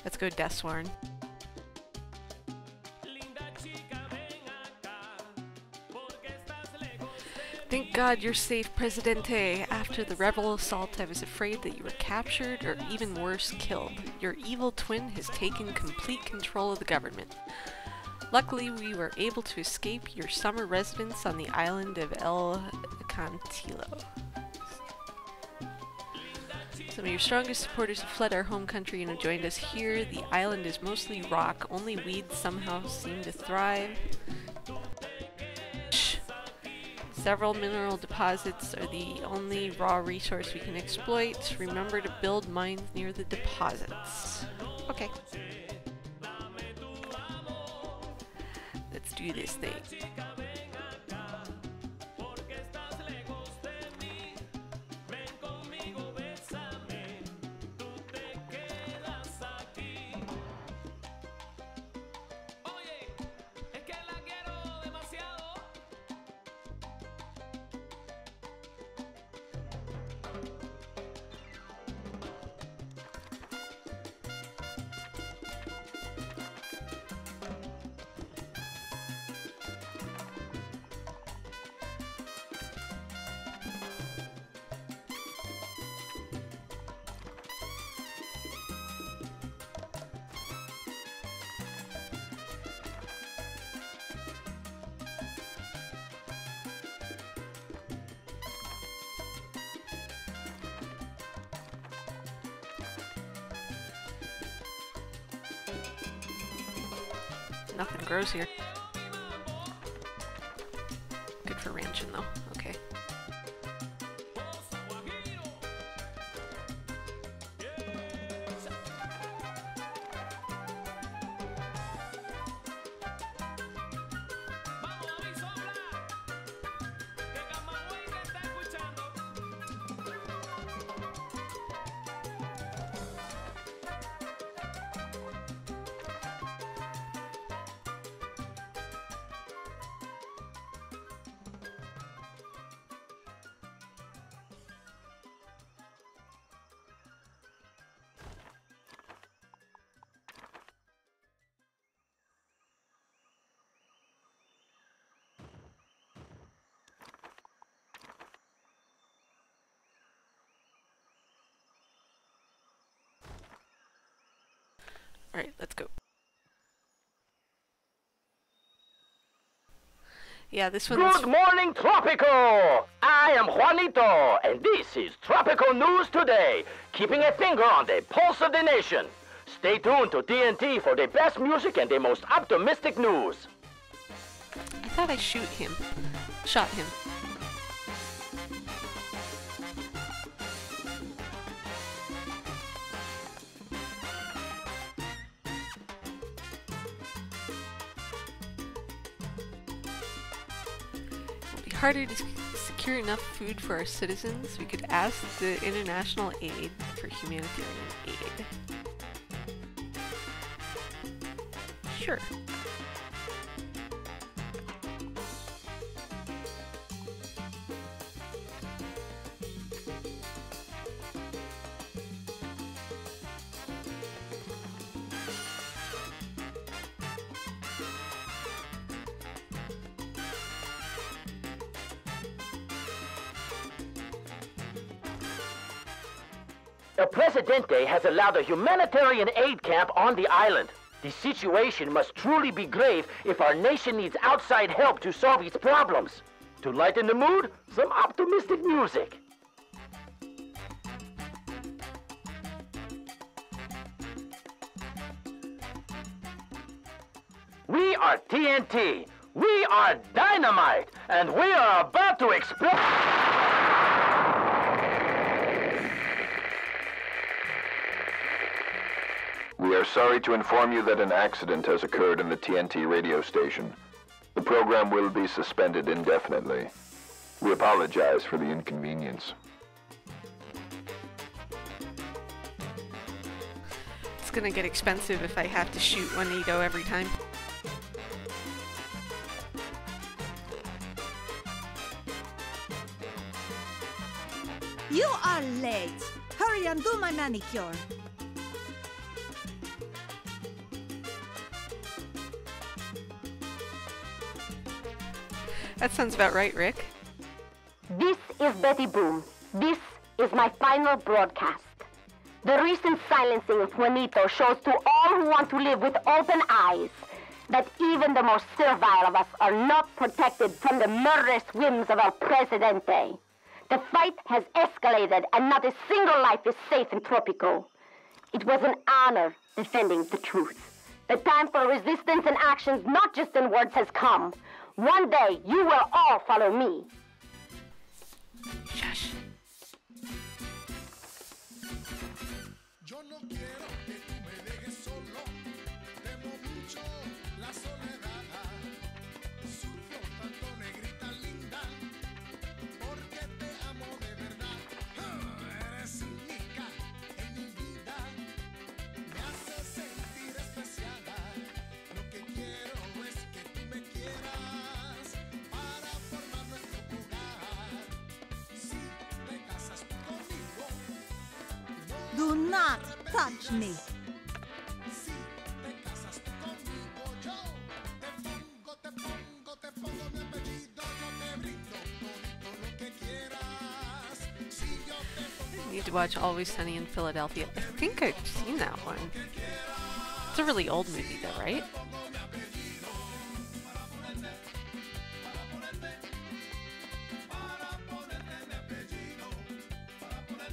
Let's go Deathsworn. Thank God you're safe, Presidente. After the rebel assault, I was afraid that you were captured or even worse, killed. Your evil twin has taken complete control of the government. Luckily, we were able to escape your summer residence on the island of El Cantillo. Some of your strongest supporters have fled our home country and have joined us here. The island is mostly rock. Only weeds somehow seem to thrive. Several mineral deposits are the only raw resource we can exploit. Remember to build mines near the deposits. Okay. Let's do this thing. Nothing grows here. Good for ranching though. Okay. Alright, let's go. Yeah, this one's... Good morning, Tropico! I am Juanito, and this is Tropico News Today, keeping a finger on the pulse of the nation. Stay tuned to TNT for the best music and the most optimistic news. I thought I shot him. Harder to secure enough food for our citizens, we could ask the International Aid for Humanitarian Aid. Sure. The Presidente has allowed a humanitarian aid camp on the island. The situation must truly be grave if our nation needs outside help to solve its problems. To lighten the mood, some optimistic music. We are TNT. We are dynamite. And we are about to explode. We are sorry to inform you that an accident has occurred in the TNT radio station. The program will be suspended indefinitely. We apologize for the inconvenience. It's gonna get expensive if I have to shoot Juanito every time. You are late. Hurry and do my manicure. That sounds about right, Rick. This is Betty Boom. This is my final broadcast. The recent silencing of Juanito shows to all who want to live with open eyes that even the most servile of us are not protected from the murderous whims of our Presidente. The fight has escalated and not a single life is safe in Tropico. It was an honor defending the truth. The time for resistance and actions, not just in words, has come. One day, you will all follow me. Shush. Do not touch me. I need to watch Always Sunny in Philadelphia. I think I've seen that one. It's a really old movie though, right?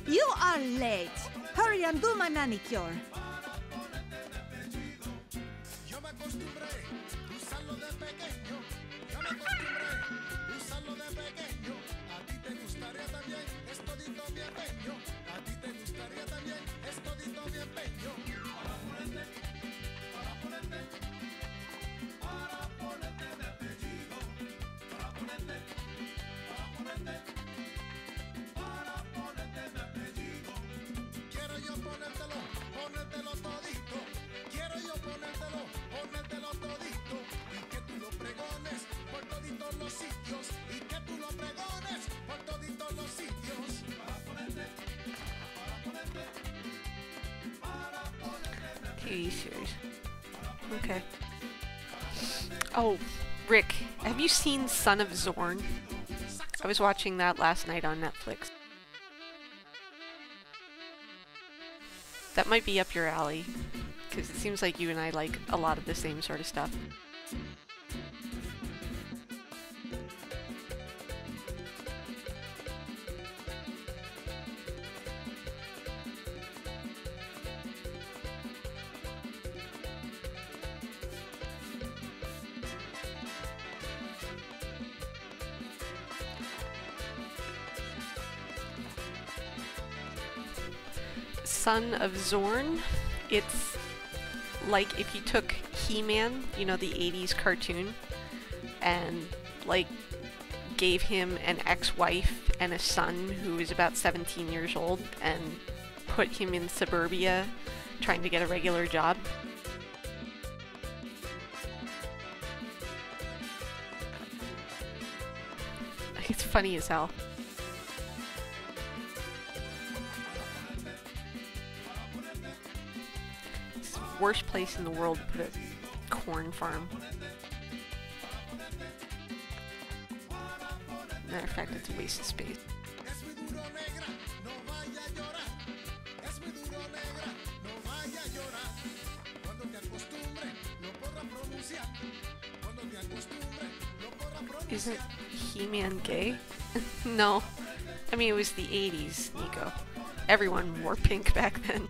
You are late. Hurry and do my manicure. TV series. Okay. Oh, Rick, have you seen Son of Zorn? I was watching that last night on Netflix. That might be up your alley, because it seems like you and I like a lot of the same sort of stuff. Son of Zorn, it's like if you took He-Man, you know, the 80s cartoon, and like gave him an ex-wife and a son who is about 17 years old and put him in suburbia trying to get a regular job. It's funny as hell. Worst place in the world to put a corn farm. Matter of fact, it's a waste of space. Isn't He-Man gay? No. I mean, it was the 80s, Nico. Everyone wore pink back then.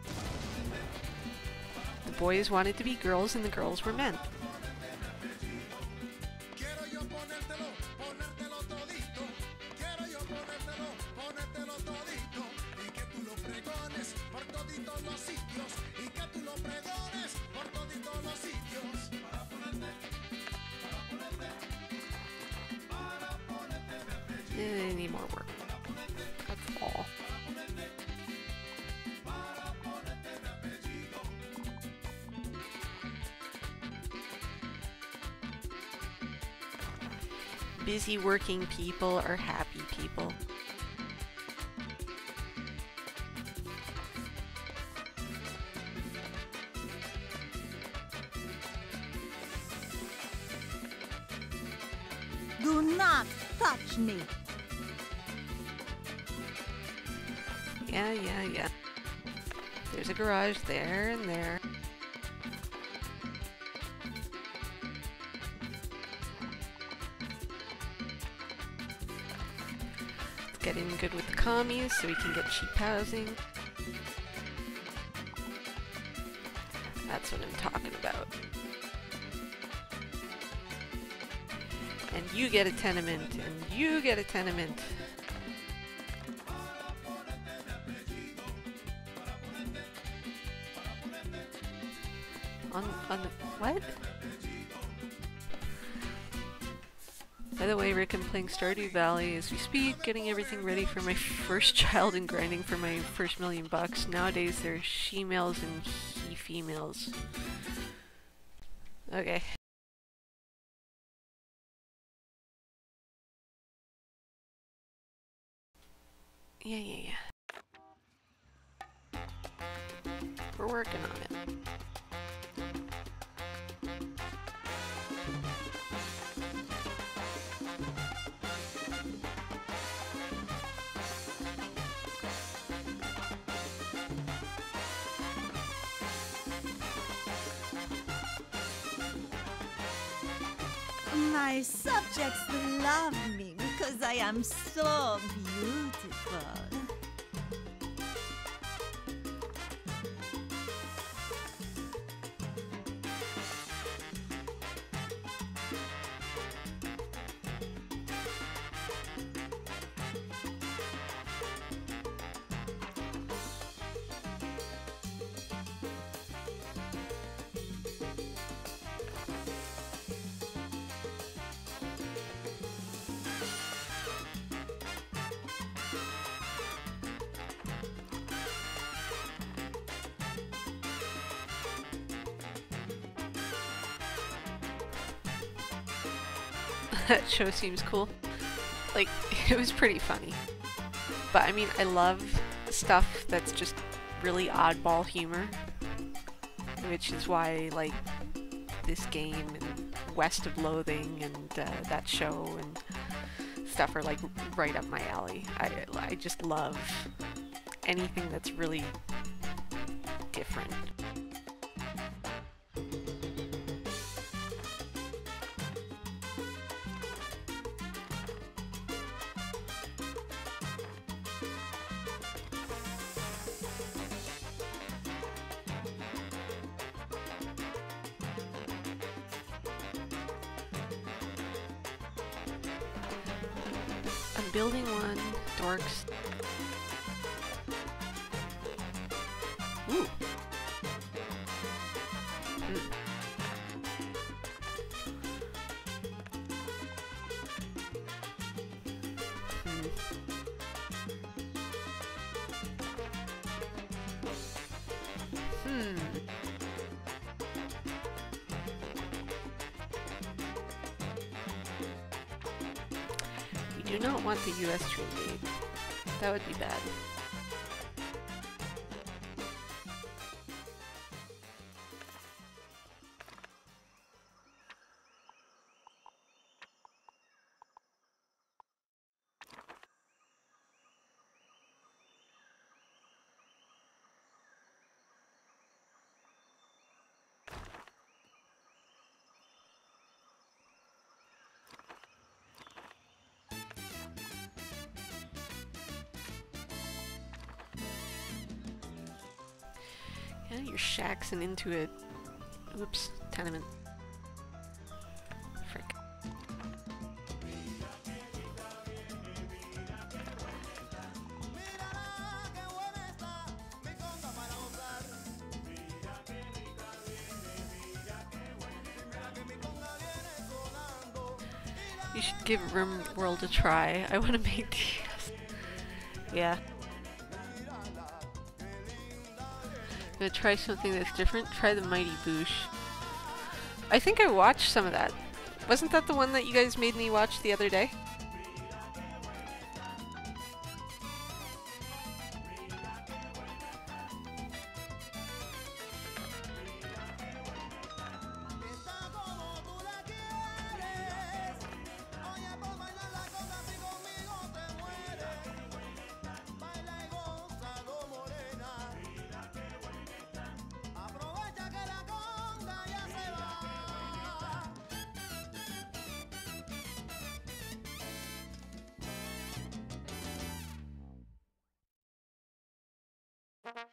The boys wanted to be girls and the girls were men. They need more work. That's all. Busy working people are happy people. touch me. Yeah. There's a garage there and there. Let's get in good with the commies so we can get cheap housing. That's what I'm talking about. And you get a tenement, and you get a tenement. On what? By the way, Rick, I'm playing Stardew Valley as we speak, getting everything ready for my first child and grinding for my first $1,000,000. Nowadays, there are she-males and he-females. Okay. Yeah. We're working on it. My subjects love me because I am so beautiful. That show seems cool. Like, it was pretty funny. But I mean, I love stuff that's just really oddball humor. Which is why, like, this game and West of Loathing and that show and stuff are, like, right up my alley. I just love anything that's really different. I'm building one, dorks. Ooh. We do not want the US to invade. That would be bad. Yeah, you're shaxing into it. Oops, tenement. Frick. You should give RimWorld a try. I want to make these. Yeah. Gonna try something that's different. Try the Mighty Boosh. I think I watched some of that. Wasn't that the one that you guys made me watch the other day? Como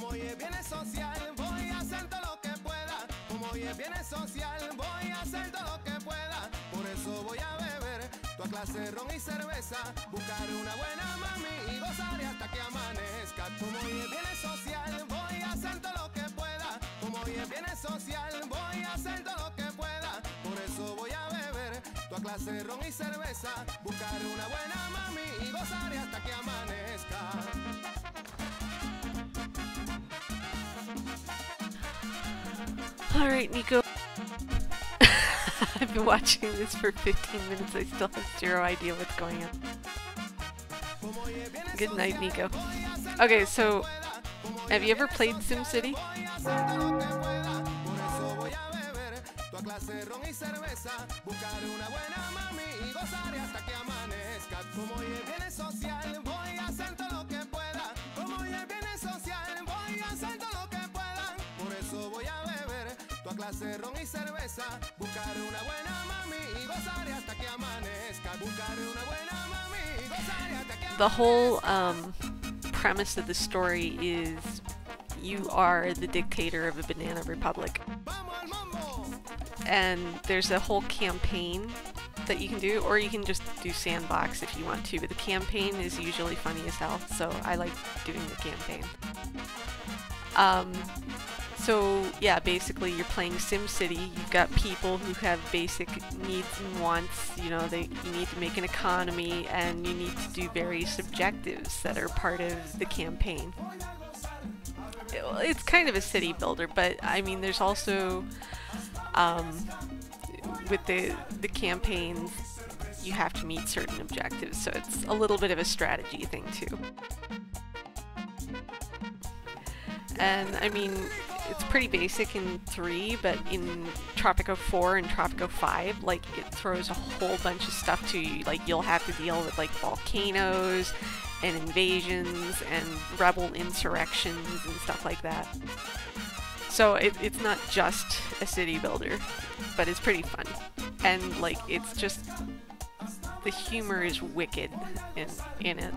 hoy es viernes social, voy a hacer todo lo que pueda. Como hoy es viernes social, voy a hacer todo lo que pueda. Por eso voy a beber toda clase de ron y cerveza. Buscar una buena mami y gozaré hasta que amanezca. Como hoy es viernes social, voy a hacer todo lo que pueda. Como hoy es viernes social, voy a hacer todo lo que pueda. Por eso voy a beber toda clase de ron y cerveza. Buscar una buena mami y gozaré hasta que amanezca. Alright, Nico. I've been watching this for 15 minutes. I still have zero idea what's going on. Good night, Nico. Okay, so have you ever played SimCity? Clase ron y cerveza, buscar una buena mami y gozaré hasta que amanezca. Buscar una buena mami y gozaré hasta que amanezca. The whole premise of the story is you are the dictator of a banana republic. And there's a whole campaign that you can do, or you can just do sandbox if you want to, but the campaign is usually funny as hell, so I like doing the campaign. So yeah, basically you're playing SimCity. You've got people who have basic needs and wants. You know, you need to make an economy, and you need to do various objectives that are part of the campaign. It's kind of a city builder, but I mean, there's also with the campaigns, you have to meet certain objectives, so it's a little bit of a strategy thing too. And I mean, it's pretty basic in 3, but in Tropico 4 and Tropico 5, like, it throws a whole bunch of stuff to you. Like, you'll have to deal with, like, volcanoes and invasions and rebel insurrections and stuff like that. So it's not just a city builder, but it's pretty fun. And, like, it's just, the humor is wicked in it.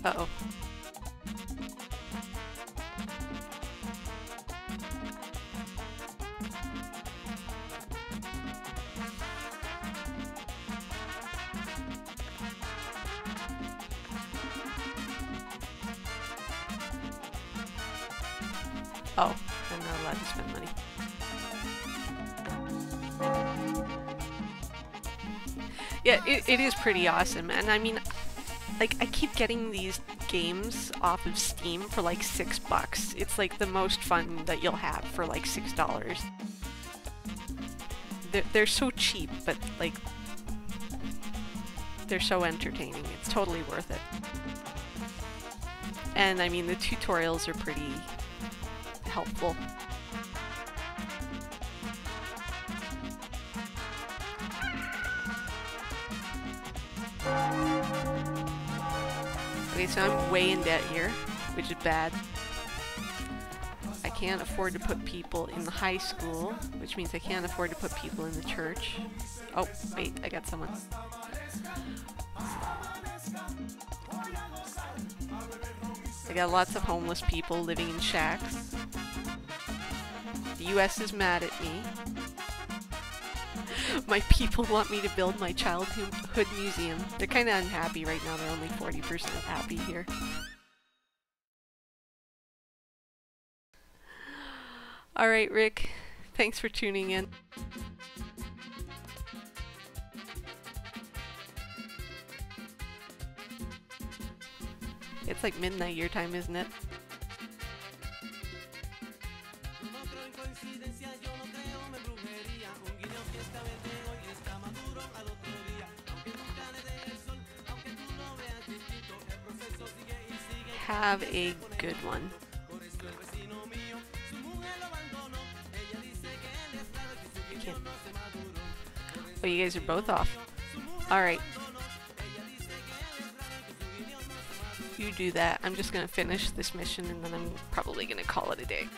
Uh-oh. Oh, I'm not allowed to spend money. Yeah, it is pretty awesome, and I mean, like, I keep getting these games off of Steam for like $6. It's like the most fun that you'll have for like $6. They're so cheap, but like, they're so entertaining. It's totally worth it. And I mean, the tutorials are pretty helpful. Okay, so I'm way in debt here, which is bad. I can't afford to put people in the high school, which means I can't afford to put people in the church. Oh, wait, I got someone. I got lots of homeless people living in shacks. The US is mad at me. My people want me to build my childhood museum. They're kind of unhappy right now. They're only 40% happy here. Alright, Rick. Thanks for tuning in. It's like midnight your time, isn't it? Have a good one. Oh, you guys are both off. Alright. You do that. I'm just gonna finish this mission and then I'm probably gonna call it a day.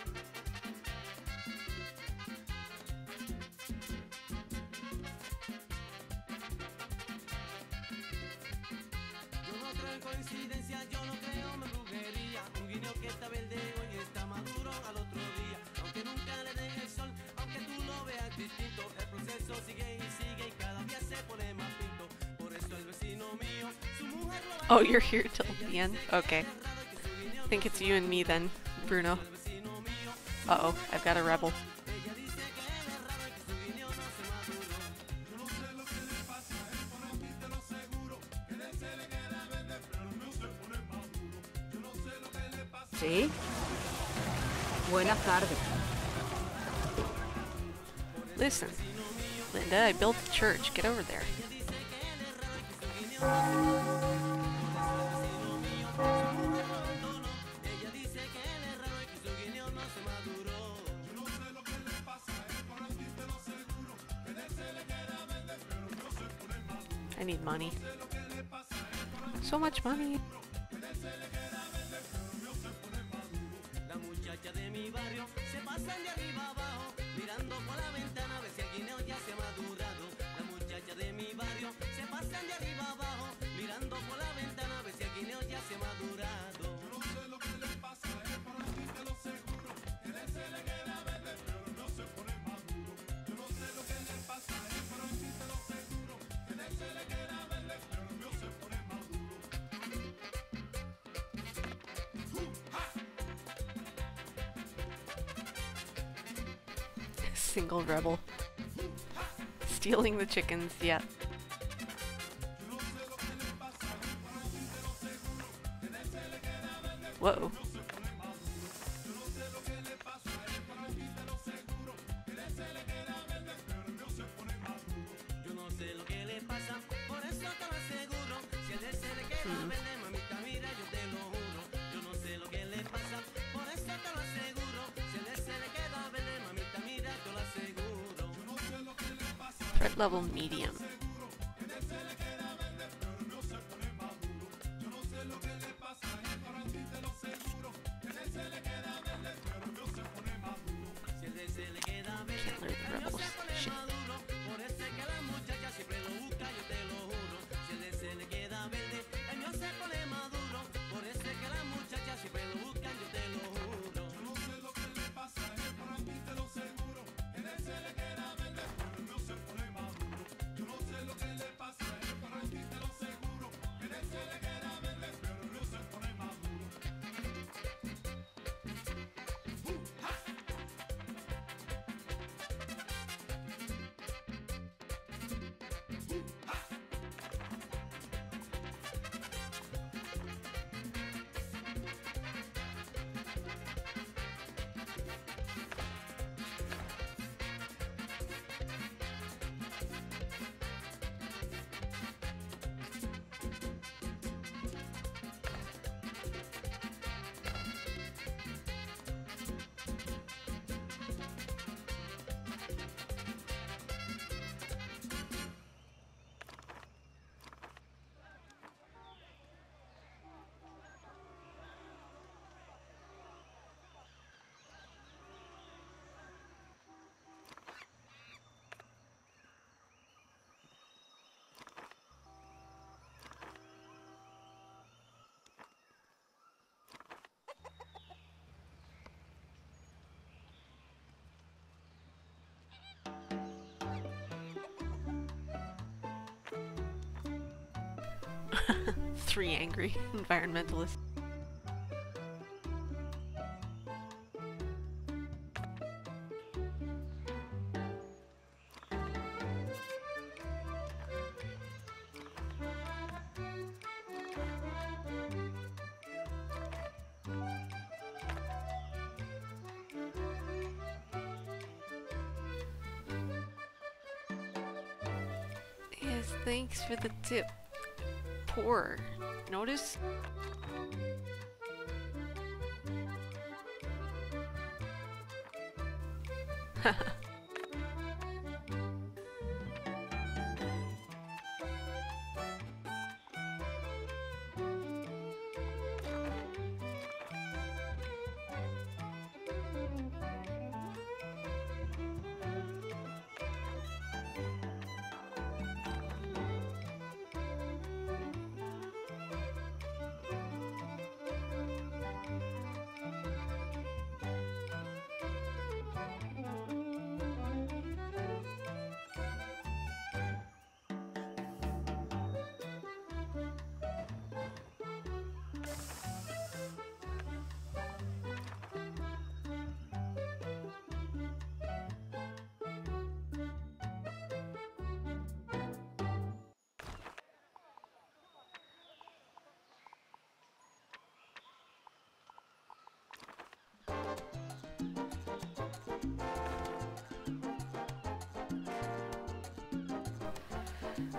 Oh, you're here till the end? Okay. I think it's you and me then, Bruno. Uh-oh, I've got a rebel. ¿Sí? Buenas tardes. Listen, Linda, I built a church. Get over there. I need money. So much money. Single rebel. Stealing the chickens, yeah. Whoa. Threat level medium. Can't learn the rebels. Shit. Three angry environmentalists. Yes, thanks for the tip. Poor. Notice?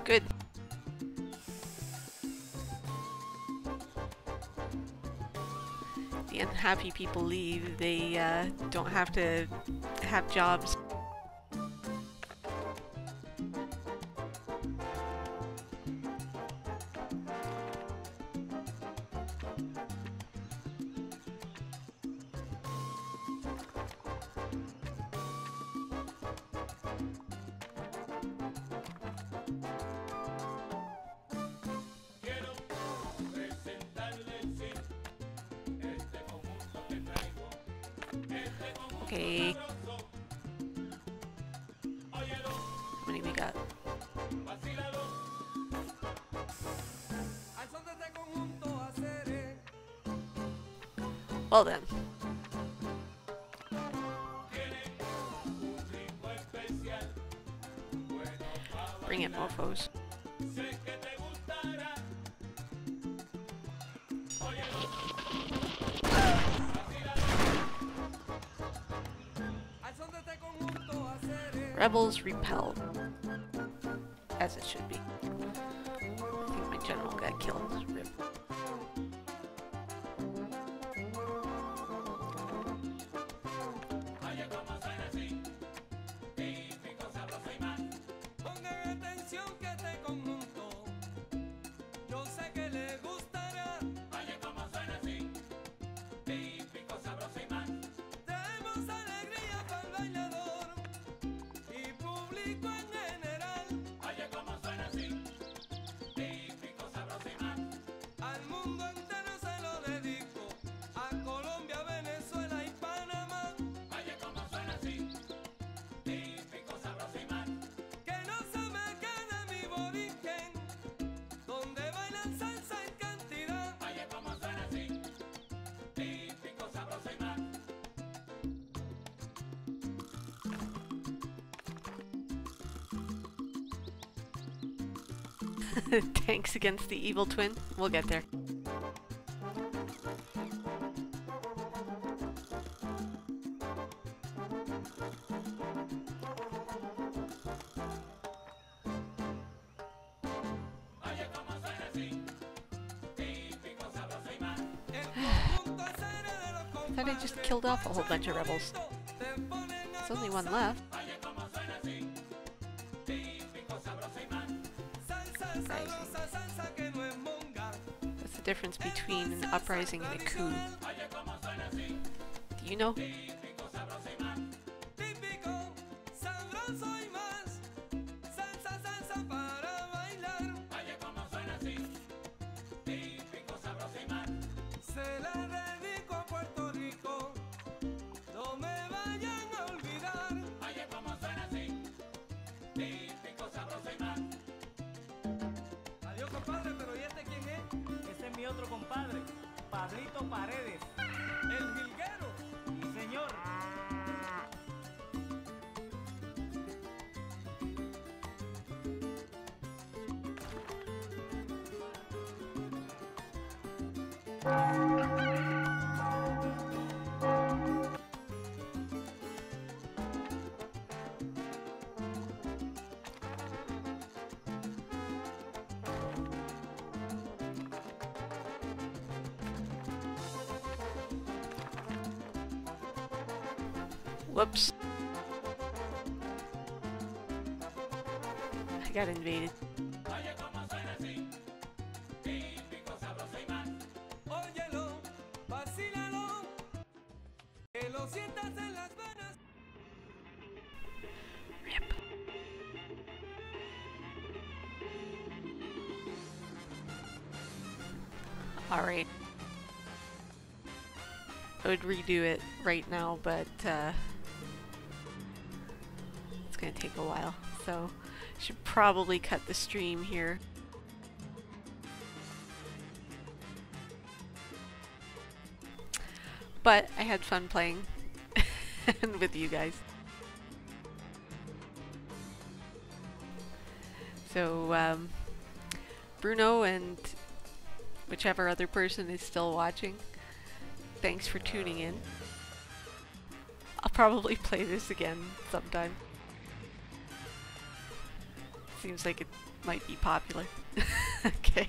Good. The unhappy people leave. They don't have to have jobs. Okay. How many we got? Well then. Bring it, mofos. Rebels repel. As it should be. I think my general got killed. Rip. Tanks against the evil twin. We'll get there. Thought I just killed off a whole bunch of rebels. There's only one left. What's the difference between an uprising and a coup? Do you know? Otro compadre, Pablito Paredes, el jilguero. Sí, señor. Whoops. I got invaded. Rip. Alright. I would redo it right now, but it's gonna take a while, so I should probably cut the stream here. But I had fun playing and with you guys. So Bruno and whichever other person is still watching, thanks for tuning in. I'll probably play this again sometime. Seems like might be popular. Okay.